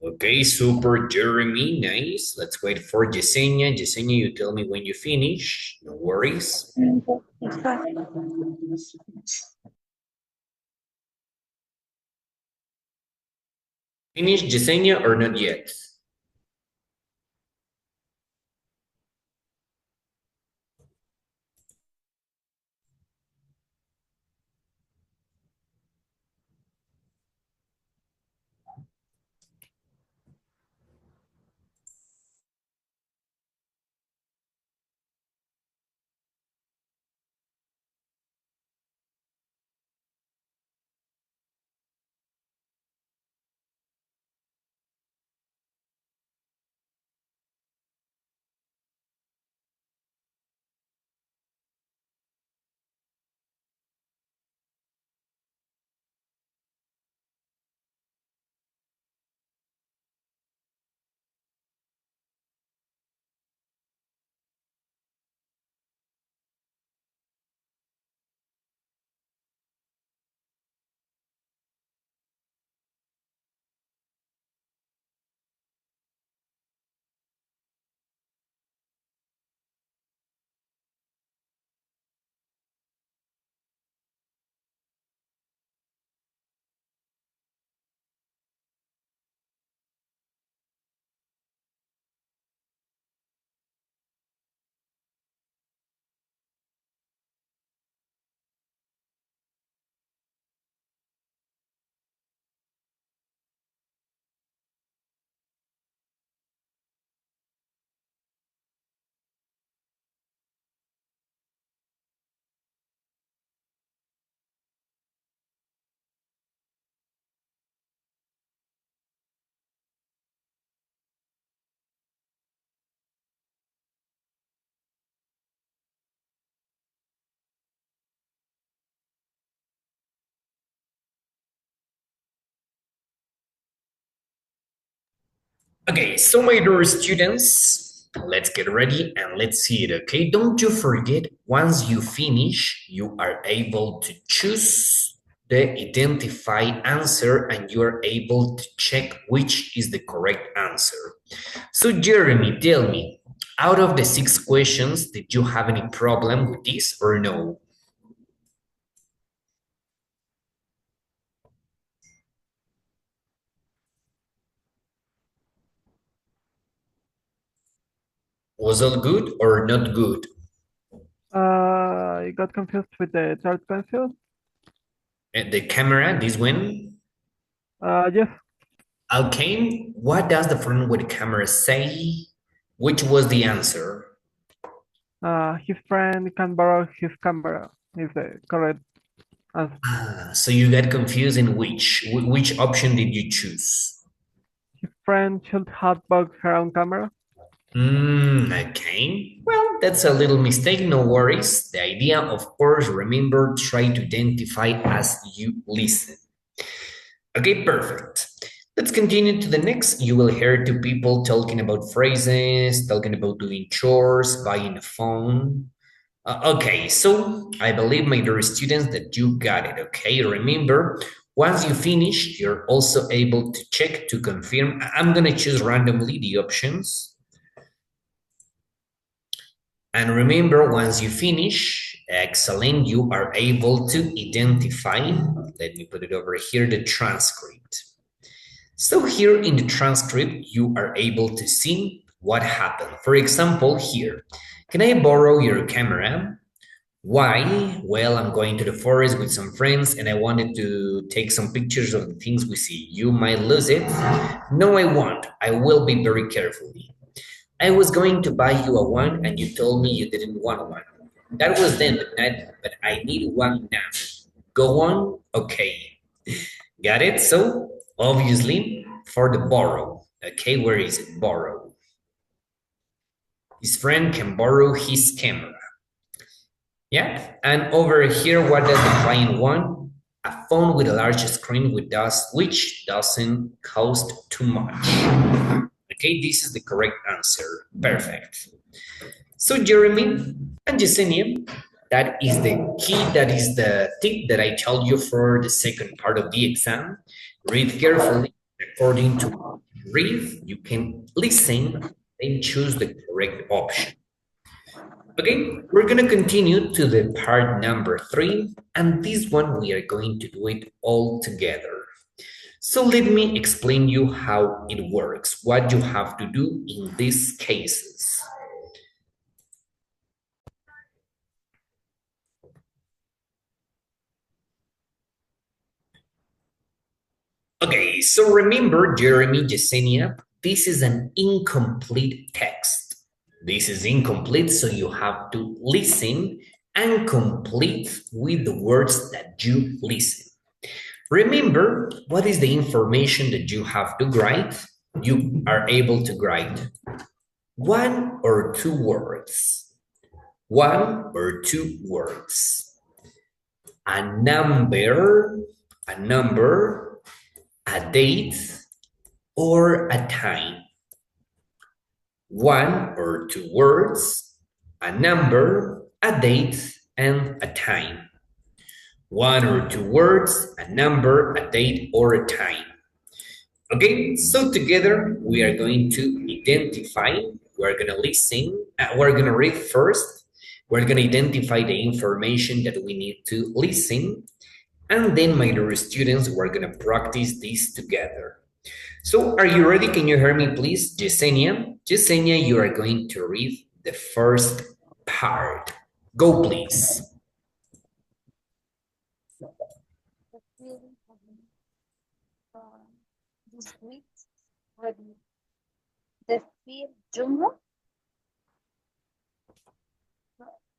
Okay, super, Jeremy, nice. Let's wait for Yesenia. Yesenia, you tell me when you finish. No worries. Finished, Yesenia, or not yet? Okay, so my dear students, let's get ready and let's see it, okay? Don't you forget, once you finish, you are able to choose the identify answer and you are able to check which is the correct answer. So Jeremy, tell me, out of the 6 questions, did you have any problem with this or no? Was all good or not good? I got confused with the third question. The camera, this one? Yes. Okay, what does the friend with the camera say? Which was the answer? His friend can borrow his camera is the correct answer. So you got confused in which option did you choose? His friend should have bought her own camera. Okay, well, that's a little mistake, no worries. The idea, of course, remember, try to identify as you listen. Okay, perfect. Let's continue to the next. You will hear two people talking about phrases, talking about doing chores, buying a phone. Okay, so I believe, my dear students, that you got it, okay? Remember, once you finish, you're also able to check to confirm. I'm going to choose randomly the options. And remember, once you finish, excellent, you are able to identify, let me put it over here, the transcript. So here in the transcript, you are able to see what happened. For example, here, can I borrow your camera? Why? Well, I'm going to the forest with some friends and I wanted to take some pictures of the things we see. You might lose it. No, I won't. I will be very carefully. I was going to buy you a one and you told me you didn't want one. That was then, but I need one now. Go on? Okay. Got it? So, obviously, for the borrow. Okay, where is it? Borrow. His friend can borrow his camera. Yeah, and over here, what does the client want? A phone with a large screen which doesn't cost too much. Okay, this is the correct answer. Perfect. So Jeremy and Yesenia, that is the key, that is the tip that I told you for the second part of the exam. Read carefully according to read, you can listen, and choose the correct option. Okay, we're going to continue to the part number 3, and this one we are going to do it all together. So let me explain you how it works, what you have to do in these cases. Okay, so remember, Jeremy, Yesenia, this is an incomplete text. This is incomplete, so you have to listen and complete with the words that you listen. Remember, what is the information that you have to write? You are able to write 1 or 2 words. 1 or 2 words. A number, a date, or a time. 1 or 2 words, a number, a date, and a time. 1 or 2 words, a number, a date, or a time. Okay, so together we are going to identify, we're going to listen, we're going to read first, we're going to identify the information that we need to listen, and then my dear students, we're going to practice this together. So are you ready? Can you hear me, please? Yesenia? Yesenia, you are going to read the first part. Go, please. This week, the film Jungle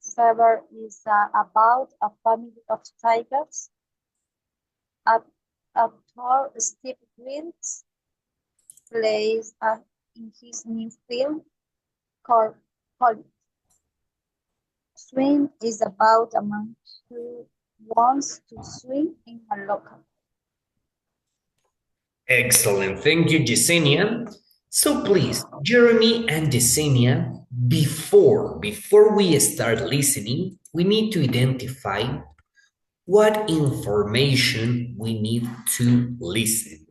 Fever is about a family of tigers. Actor Steve Wills plays in his new film called Swim is about a man who wants to swim in a local. Excellent. Thank you, Yesenia. So please, Jeremy and Yesenia, before we start listening, we need to identify what information we need to listen.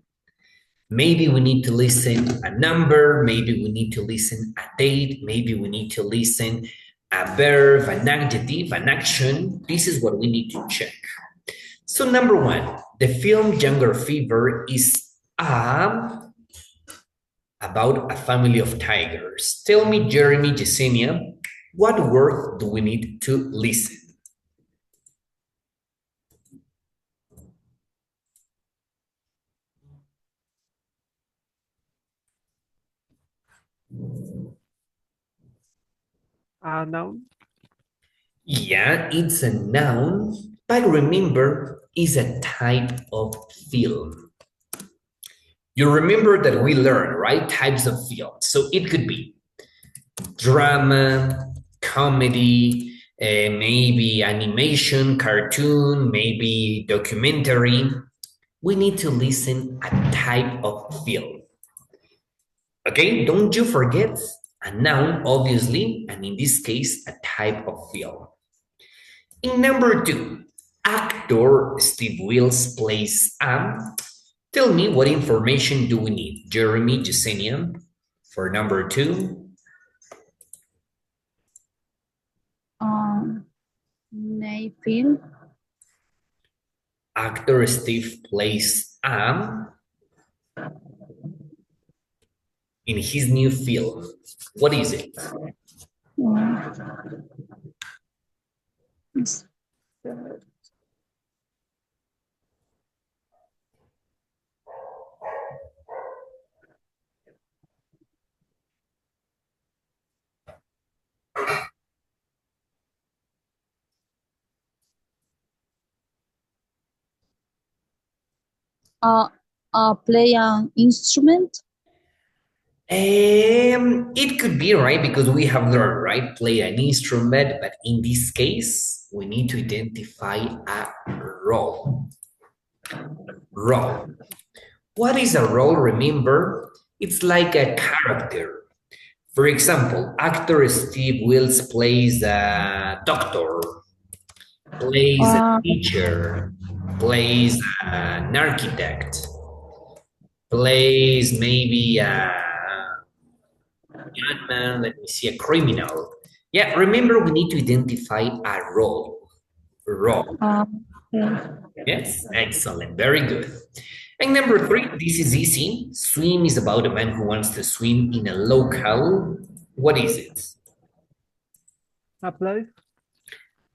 Maybe we need to listen a number, maybe we need to listen a date, maybe we need to listen a verb, an adjective, an action. This is what we need to check. So number 1, the film Jungle Fever is about a family of tigers. Tell me, Jeremy, Yesenia, what word do we need to listen? A noun? Yeah, it's a noun, but remember, it's a type of film. You remember that we learned, right? Types of film. So it could be drama, comedy, maybe animation, cartoon, maybe documentary. We need to listen a type of film. Okay, don't you forget a noun, obviously, and in this case, a type of film. In number 2, actor Steve Wills plays tell me what information do we need? Jeremy, Yesenia, for number 2. Film. Actor Steve plays in his new film. What is it? Play an instrument? It could be, right, because we have learned, right, play an instrument, but in this case, we need to identify a role. Role. What is a role? Remember, it's like a character. For example, actor Steve Wills plays a doctor, plays a teacher, plays an architect, Place, maybe gunman, let me see, a criminal. Yeah, remember we need to identify a role. Role. Okay. Yes, excellent, very good. And number 3, this is easy. Swim is about a man who wants to swim in a locale. What is it? A place?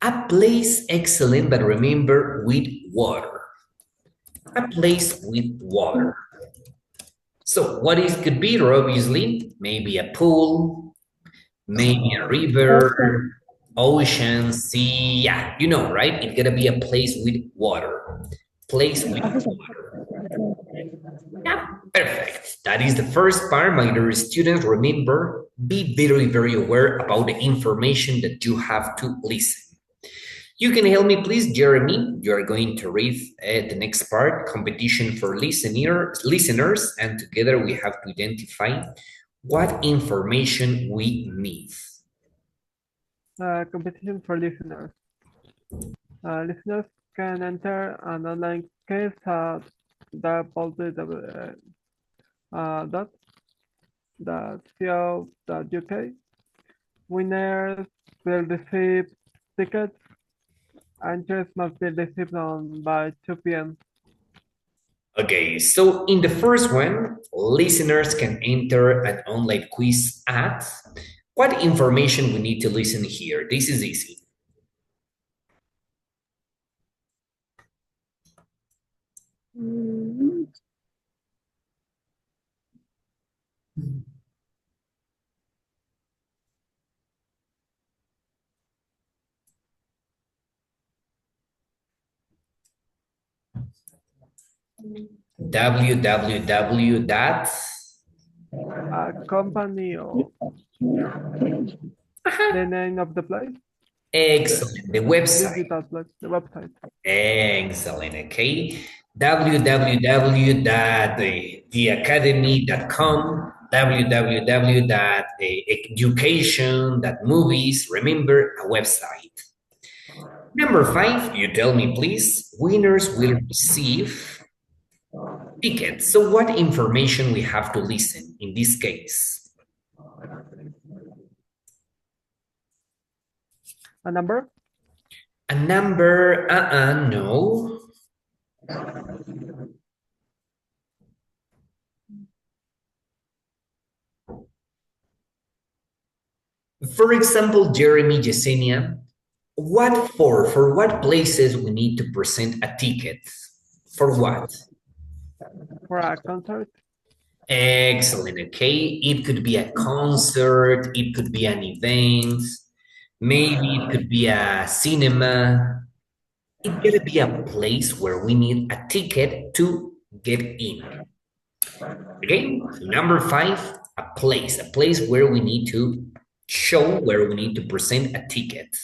A place, excellent, but remember with water. A place with water. So what it could be, obviously, maybe a pool, maybe a river, ocean, sea. Yeah, you know, right? It's gonna be a place with water. Place with water. Yeah, perfect. That is the first part, my dear students. Remember, be very, very aware about the information that you have to listen. You can help me, please, Jeremy. You are going to read the next part, competition for listeners, and together we have to identify what information we need. Competition for listeners. Listeners can enter an online quiz at www.co.uk. Winners will receive tickets. Answers must be received by 2 p.m. Okay, so in the first one, listeners can enter an online quiz at what information we need to listen here. This is easy. www. A company or the name of the place. Excellent. The website. Digital place, the website. Excellent. Okay. www.theacademy.com, www.education.movies. Remember, a website. Number 5, you tell me, please. Winners will receive tickets. So what information we have to listen in this case? A number? A number, no. For example, Jeremy, Yesenia, for what places we need to present a ticket? For what? For a concert? Excellent, okay. It could be a concert, it could be an event, maybe it could be a cinema. It's gonna be a place where we need a ticket to get in. Okay, number 5, a place where we need to show, where we need to present a ticket.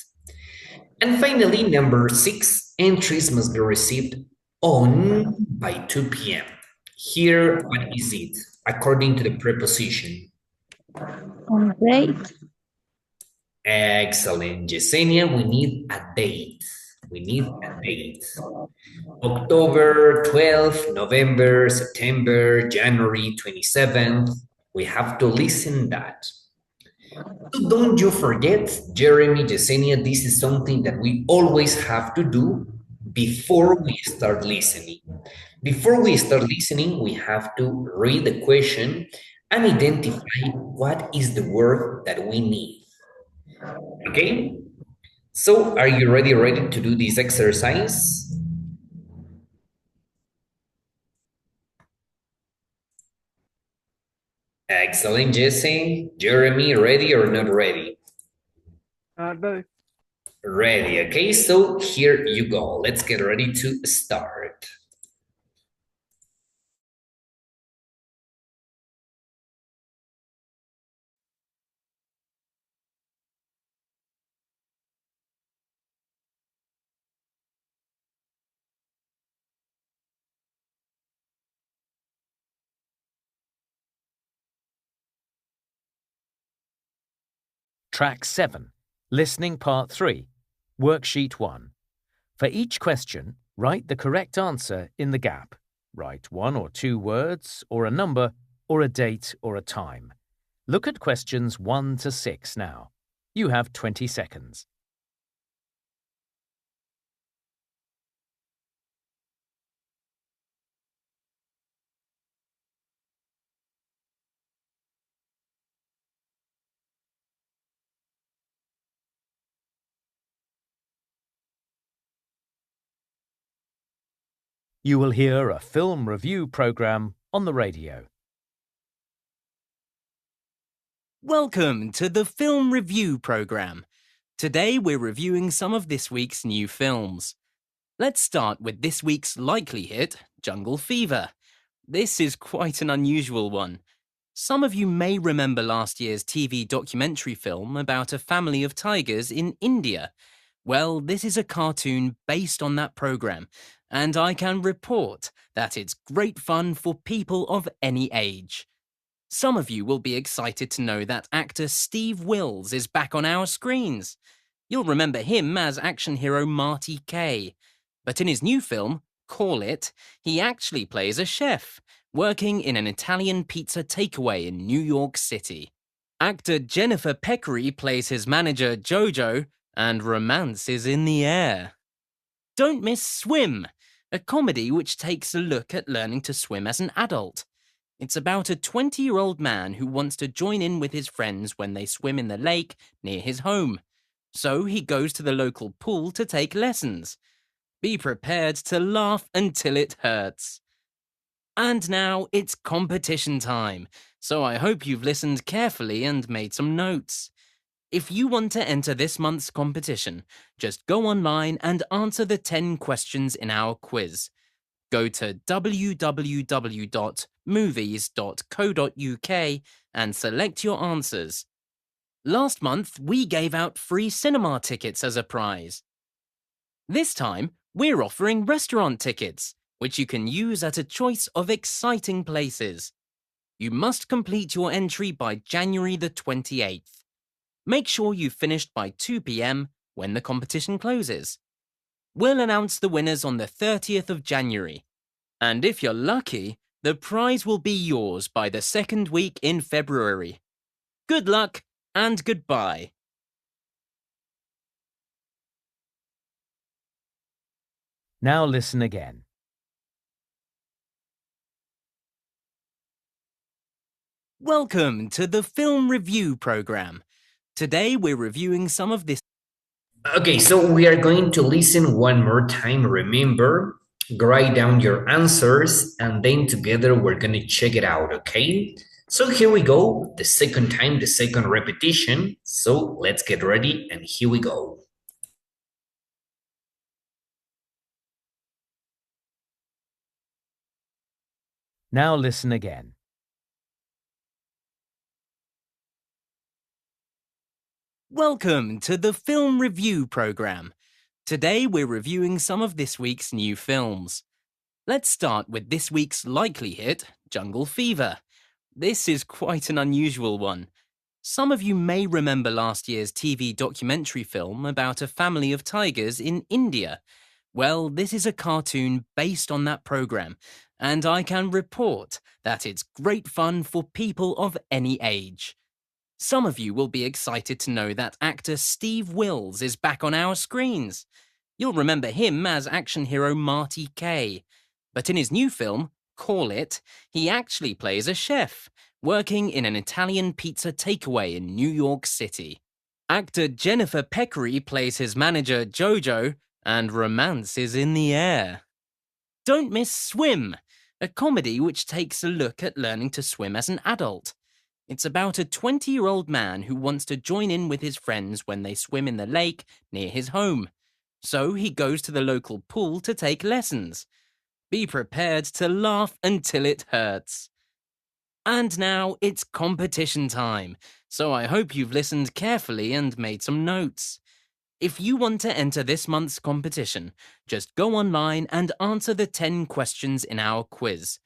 And finally, number 6, entries must be received on by 2 p.m. Here, what is it? According to the preposition. Great. Excellent. Yesenia, we need a date. We need a date. October 12th, November, September, January 27th. We have to listen that. So don't you forget, Jeremy, Yesenia, this is something that we always have to do before we start listening. Before we start listening, we have to read the question and identify what is the word that we need. Okay? So are you ready to do this exercise? Excellent, Jesse. Jeremy, ready or not ready? Ready. Ready, okay, so here you go. Let's get ready to start. Track 7, Listening Part 3, Worksheet 1. For each question, write the correct answer in the gap. Write 1 or 2 words, or a number, or a date, or a time. Look at questions 1 to 6 now. You have 20 seconds. You will hear a film review program on the radio. Welcome to the Film Review Programme. Today we're reviewing some of this week's new films. Let's start with this week's likely hit, Jungle Fever. This is quite an unusual one. Some of you may remember last year's TV documentary film about a family of tigers in India. Well, this is a cartoon based on that programme, and I can report that it's great fun for people of any age. Some of you will be excited to know that actor Steve Wills is back on our screens. You'll remember him as action hero Marty Kaye. But in his new film, Call It, he actually plays a chef, working in an Italian pizza takeaway in New York City. Actor Jennifer Peccary plays his manager Jojo, and romance is in the air. Don't miss Swim, a comedy which takes a look at learning to swim as an adult. It's about a 20-year-old man who wants to join in with his friends when they swim in the lake near his home. So he goes to the local pool to take lessons. Be prepared to laugh until it hurts. And now it's competition time, so I hope you've listened carefully and made some notes. If you want to enter this month's competition, just go online and answer the 10 questions in our quiz. Go to www.movies.co.uk and select your answers. Last month, we gave out free cinema tickets as a prize. This time, we're offering restaurant tickets, which you can use at a choice of exciting places. You must complete your entry by January the 28th. Make sure you've finished by 2 p.m. when the competition closes. We'll announce the winners on the 30th of January. And if you're lucky, the prize will be yours by the second week in February. Good luck and goodbye. Now listen again. Welcome to the Film Review Programme. Today we're reviewing some of this. Okay, so we are going to listen one more time. Remember, write down your answers, and then together we're going to check it out, okay? So here we go, the second time, the second repetition. So let's get ready, and here we go. Now listen again. Welcome to the Film Review Programme. Today we're reviewing some of this week's new films. Let's start with this week's likely hit, Jungle Fever. This is quite an unusual one. Some of you may remember last year's TV documentary film about a family of tigers in India. Well, this is a cartoon based on that programme, and I can report that it's great fun for people of any age. Some of you will be excited to know that actor Steve Wills is back on our screens. You'll remember him as action hero Marty Kaye. But in his new film, Call It, he actually plays a chef, working in an Italian pizza takeaway in New York City. Actor Jennifer Peccary plays his manager Jojo, and romance is in the air. Don't miss Swim, a comedy which takes a look at learning to swim as an adult. It's about a 20-year-old man who wants to join in with his friends when they swim in the lake near his home. So he goes to the local pool to take lessons. Be prepared to laugh until it hurts. And now it's competition time, so I hope you've listened carefully and made some notes. If you want to enter this month's competition, just go online and answer the 10 questions in our quiz.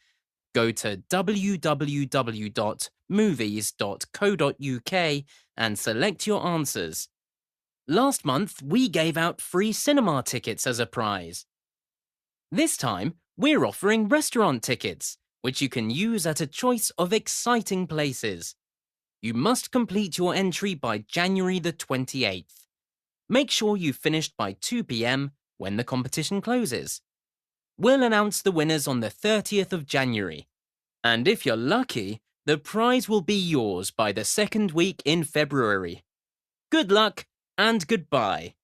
Go to www.movies.co.uk and select your answers. Last month, we gave out free cinema tickets as a prize. This time, We're offering restaurant tickets, which you can use at a choice of exciting places. You must complete your entry by January the 28th. Make sure you've finished by 2 p.m. when the competition closes. We'll announce the winners on the 30th of January. And if you're lucky, the prize will be yours by the second week in February. Good luck and goodbye.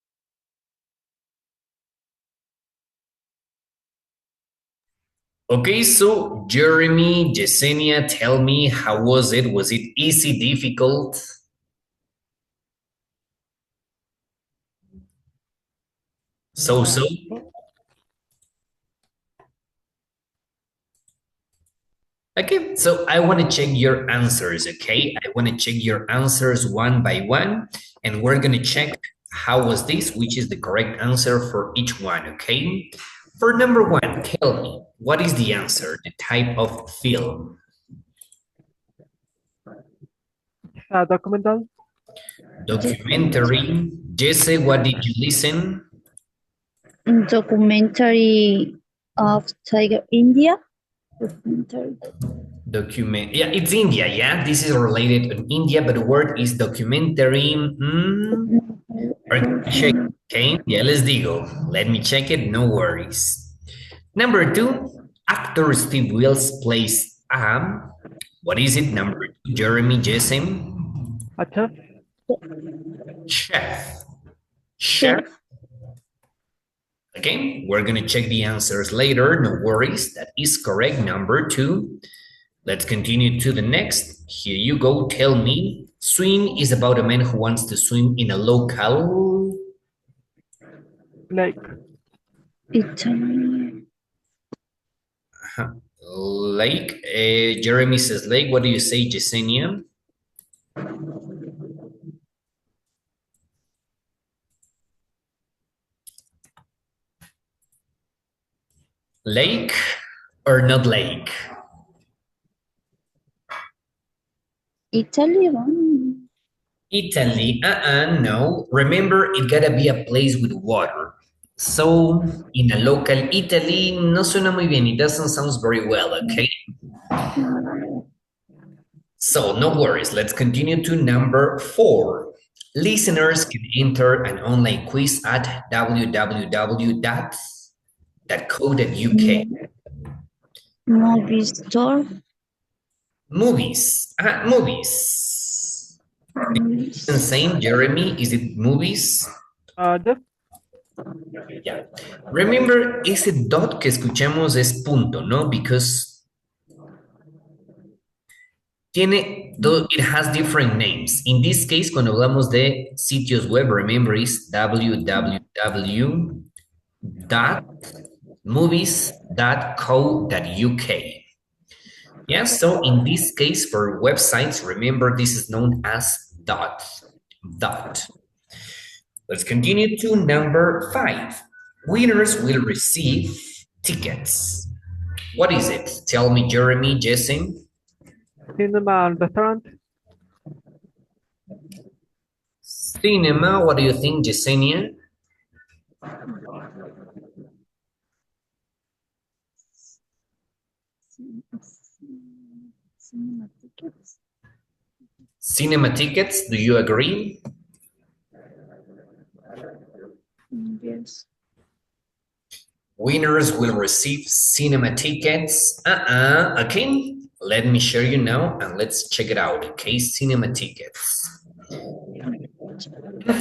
Okay, so Jeremy, Yesenia, tell me, how was it? Was it easy, difficult? So? Okay, so I want to check your answers, okay? I want to check your answers one by one, and we're going to check how was this, which is the correct answer for each one, okay? For number one, tell me, what is the answer, the type of film? Documental. Documentary. Jesse, what did you listen? Documentary of Tiger India. Documentary. Yeah, it's India, yeah? This is related to India, but the word is documentary. Check, okay? Yeah, let's go. Let me check it, no worries. Number two, actor Steve Wills plays what is it? Number two, Jeremy Jason? A chef. Chef. Chef. Okay, we're going to check the answers later. No worries. That is correct. Number two. Let's continue to the next. Here you go. Tell me. Swim is about a man who wants to swim in a local lake. Italy. Lake. Jeremy says lake. What do you say, Yesenia? Lake or not lake? Italy. Italy. No. Remember, it gotta be a place with water. So, in a local Italy, no suena muy bien. It doesn't sound very well, okay? So, no worries. Let's continue to number four. Listeners can enter an online quiz at www.co.uk. Movie store. Movies. Movies. The same, Jeremy. Is it movies? Yeah. Remember, ese dot que escuchamos es punto, ¿no? Because it has different names. In this case, cuando hablamos de sitios web, remember is www.movies.co.uk. Yes, so in this case, for websites, remember this is known as dot. Let's continue to number five. Winners will receive tickets. What is it? Tell me, Jeremy, Jesse. Cinema and restaurant. Cinema, what do you think, Yesenia? Cinema tickets, do you agree? Yes. Winners will receive cinema tickets. Okay, let me show you now and let's check it out. Okay, cinema tickets. And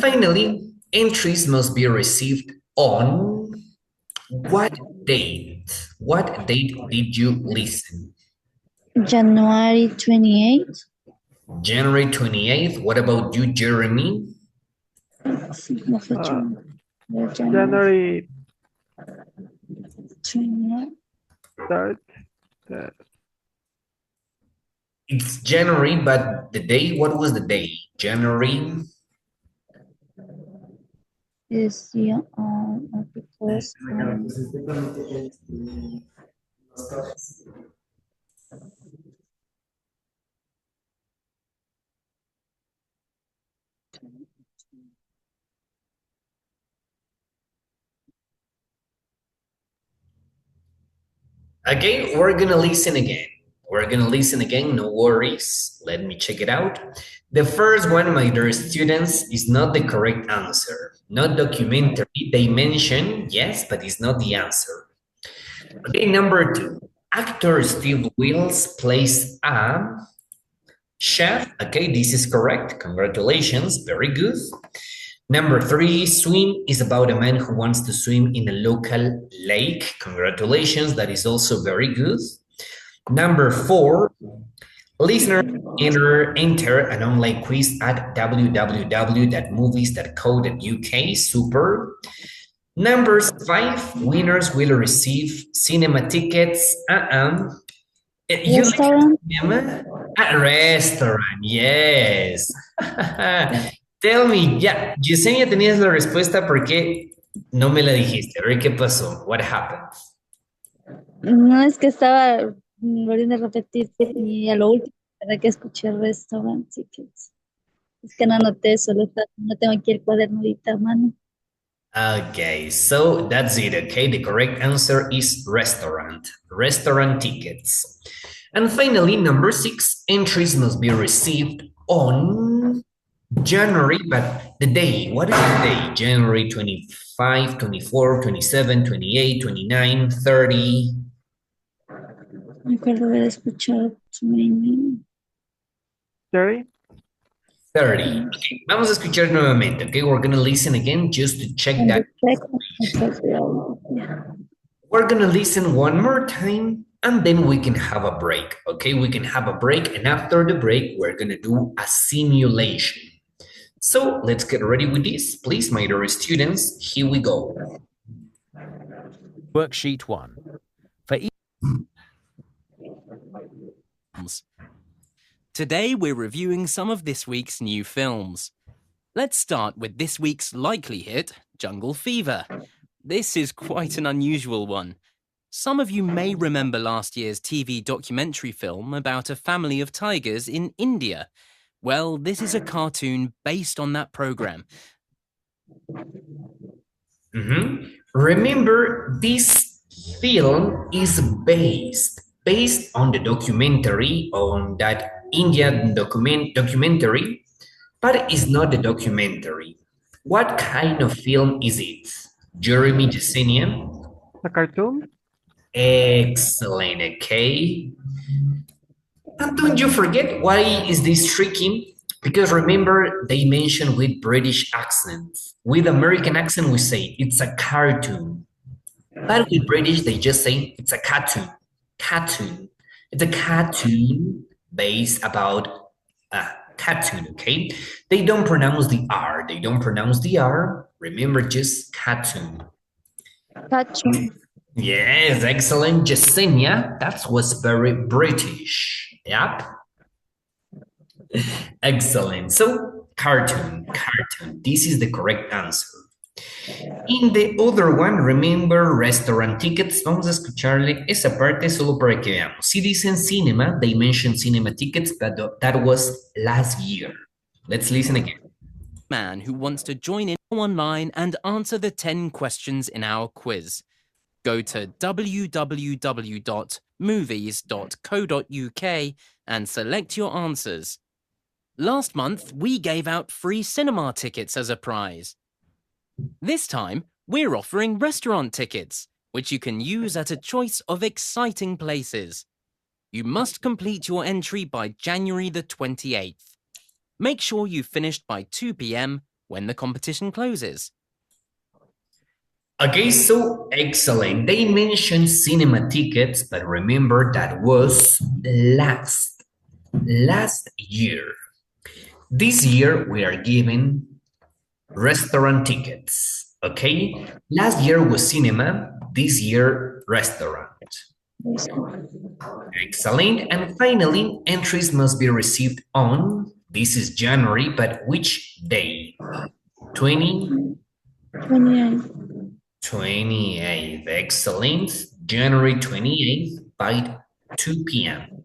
finally, entries must be received on what date? What date did you listen? January 28th. January 28th. What about you, Jeremy? January 3rd. It's January, but the day, what was the day? January? Is because Okay, we're gonna listen again. We're gonna listen again, no worries. Let me check it out. The first one, my dear students, is not the correct answer. Not documentary. They mention, yes, but it's not the answer. Okay, number 2. Actor Steve Wills plays a chef. Okay, this is correct. Congratulations. Very good. Number 3, Swim is about a man who wants to swim in a local lake. Congratulations. That is also very good. Number 4, listeners enter an online quiz at www.movies.co.uk. Super. Number 5, winners will receive cinema tickets. Restaurant. A restaurant, yes. Tell me, ya, Yesenia, tenías la respuesta, ¿por qué no me la dijiste? A ver qué pasó. What happened? No, es que estaba volviendo a repetirte y a lo último, para que escuché restaurant tickets. Es que no anoté, no tengo aquí el cuaderno ahorita a mano. Okay, so that's it, okay? The correct answer is restaurant tickets. And finally, number 6, entries must be received on January, but the day, what is the day? January 25, 24, 27, 28, 29, 30. Me acuerdo haber escuchado 20. 30? 30. Okay, vamos a escuchar nuevamente, okay? We're going to listen again just to check that. We're going to listen one more time and then we can have a break, okay? We can have a break, and after the break, we're going to do a simulation. So let's get ready with this. Please, my dear students, here we go. Worksheet 1. For each Today we're reviewing some of this week's new films. Let's start with this week's likely hit, Jungle Fever. This is quite an unusual one. Some of you may remember last year's TV documentary film about a family of tigers in India. Well, this is a cartoon based on that program. Remember, this film is based on the documentary, on that Indian documentary, but it's not the documentary. What kind of film is it? Jeremy, Yesenia? A cartoon? Excellent, okay. And don't you forget, why is this tricky? Because remember, they mention with British accent. With American accent, we say it's a cartoon. But with British, they just say it's a cartoon. Cartoon. It's a cartoon based about a cartoon, okay? They don't pronounce the R. They don't pronounce the R. Remember, just cartoon. Cartoon. Yes, excellent. Yesenia, that was very British. Yep. Excellent. So, cartoon. This is the correct answer. In the other one, remember restaurant tickets. Vamos a escucharle esa parte solo para que veamos. Si dicen cinema, they mention cinema tickets, but that was last year. Let's listen again. Man who wants to join in online and answer the 10 questions in our quiz. Go to www.movies.co.uk and select your answers. Last month, we gave out free cinema tickets as a prize. This time, we're offering restaurant tickets, which you can use at a choice of exciting places. You must complete your entry by January the 28th. Make sure you've finished by 2 p.m. when the competition closes. Okay, so excellent. They mentioned cinema tickets, but remember that was last year. This year, we are giving restaurant tickets, okay? Last year was cinema, this year, restaurant. Excellent. And finally, entries must be received on, this is January, but which day? 28th. 28th, excellent. January 28th by 2 p.m.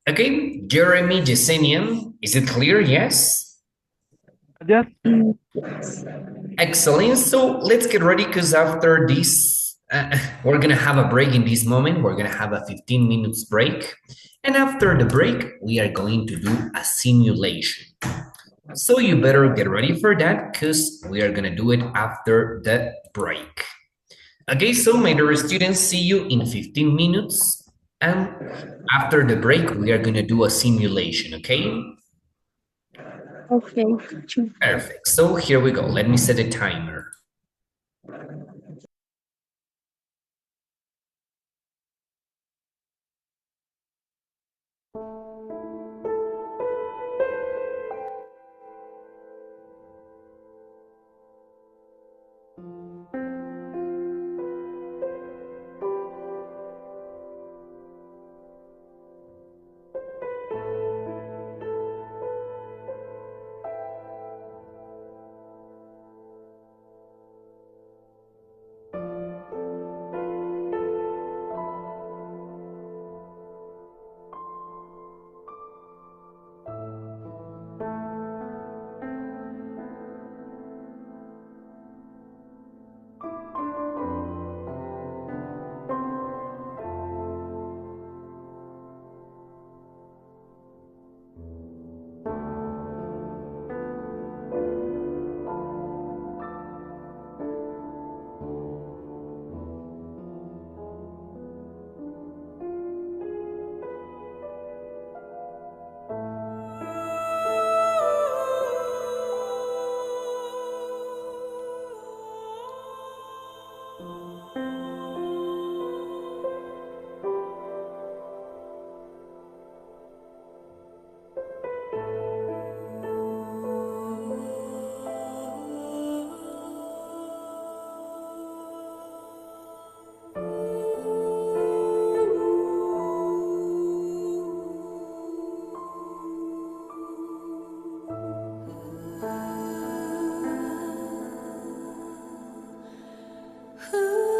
Okay, Jeremy, Yesenia, is it clear? Yes? Yes. Excellent. So let's get ready, because after this We're gonna have a break in this moment. We're gonna have a 15 minutes break. And after the break, we are going to do a simulation. So you better get ready for that because we are gonna do it after the break. Okay, so my dear students, see you in 15 minutes. And after the break, we are gonna do a simulation, okay? Okay. Perfect. So here we go. Let me set a timer. Ooh.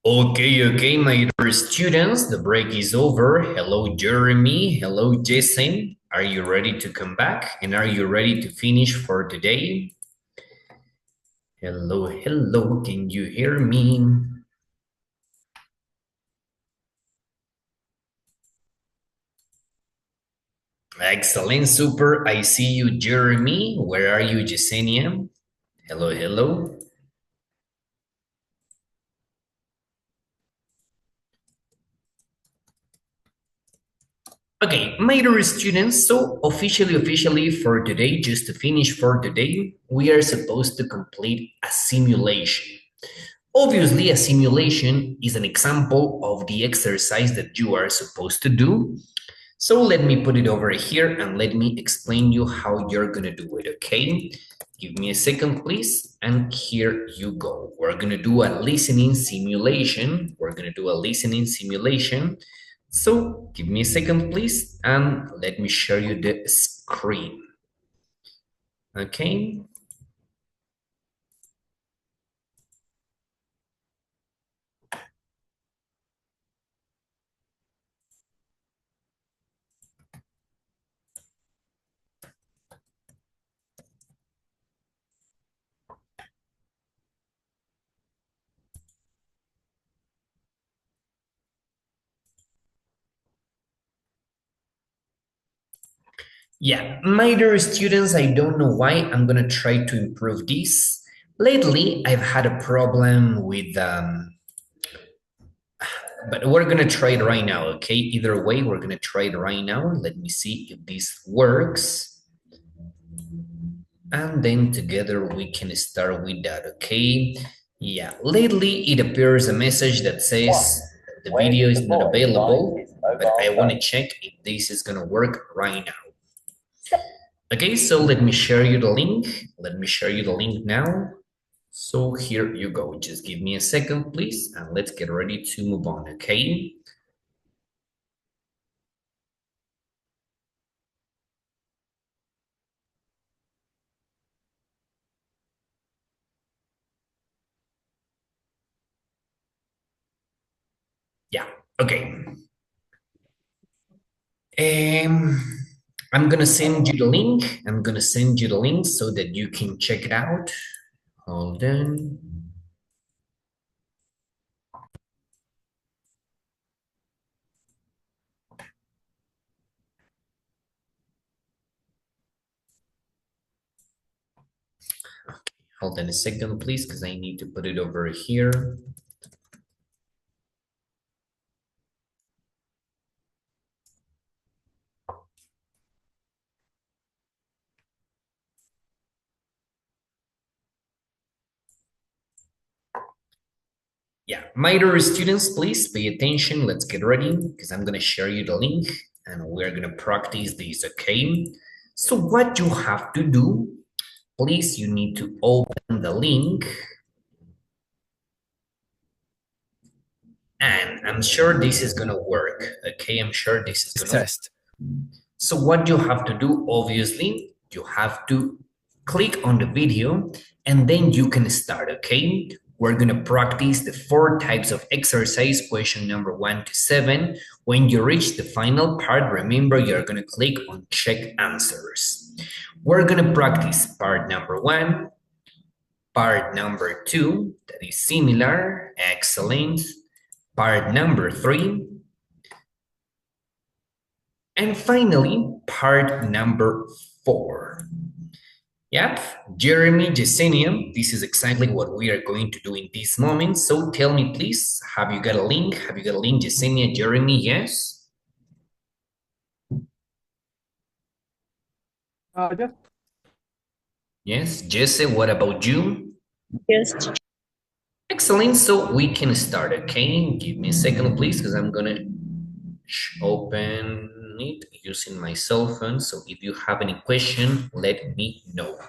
Okay, my dear students, the break is over. Hello, Jeremy. Hello, Jason. Are you ready to come back? And are you ready to finish for today? Hello, can you hear me? Excellent, super. I see you, Jeremy. Where are you, Yesenia? Hello. Okay, my dear students, so officially for today, just to finish for today, we are supposed to complete a simulation. Obviously, a simulation is an example of the exercise that you are supposed to do. So let me put it over here and let me explain you how you're gonna do it, okay? Give me a second, please, and here you go. We're gonna do a listening simulation. So give me a second, please, and let me show you the screen, okay? Yeah, my dear students, I don't know why. I'm gonna try to improve this. Lately, I've had a problem with, but we're gonna try it right now, okay? Either way, we're gonna try it right now. Let me see if this works. And then together we can start with that, okay? Yeah, lately it appears a message that says the video is not available, but I wanna check if this is gonna work right now. Okay, so let me share you the link. Now. So here you go. Just give me a second, please, and let's get ready to move on, okay? Yeah, okay. I'm gonna send you the link. So that you can check it out. Hold on. Okay, hold on a second, please, because I need to put it over here. Yeah, my dear students, please pay attention. Let's get ready because I'm gonna share you the link and we're gonna practice this, okay? So what you have to do, please, you need to open the link. And I'm sure this is gonna work, okay? I'm sure this is gonna Test. So what you have to do, obviously, you have to click on the video and then you can start, okay? We're gonna practice the 4 types of exercise, question number 1 to 7. When you reach the final part, remember you're gonna click on check answers. We're gonna practice part number 1, part number 2, that is similar, excellent. Part number 3, and finally, part number 4. Yep, Jeremy, Yesenia, this is exactly what we are going to do in this moment. So tell me, please, have you got a link? Yesenia, Jeremy, yes? Yes. Yes, Jesse, what about you? Yes. Excellent, so we can start, okay? Give me a second, please, because I'm gonna open it using my cell phone. So if you have any question, let me know.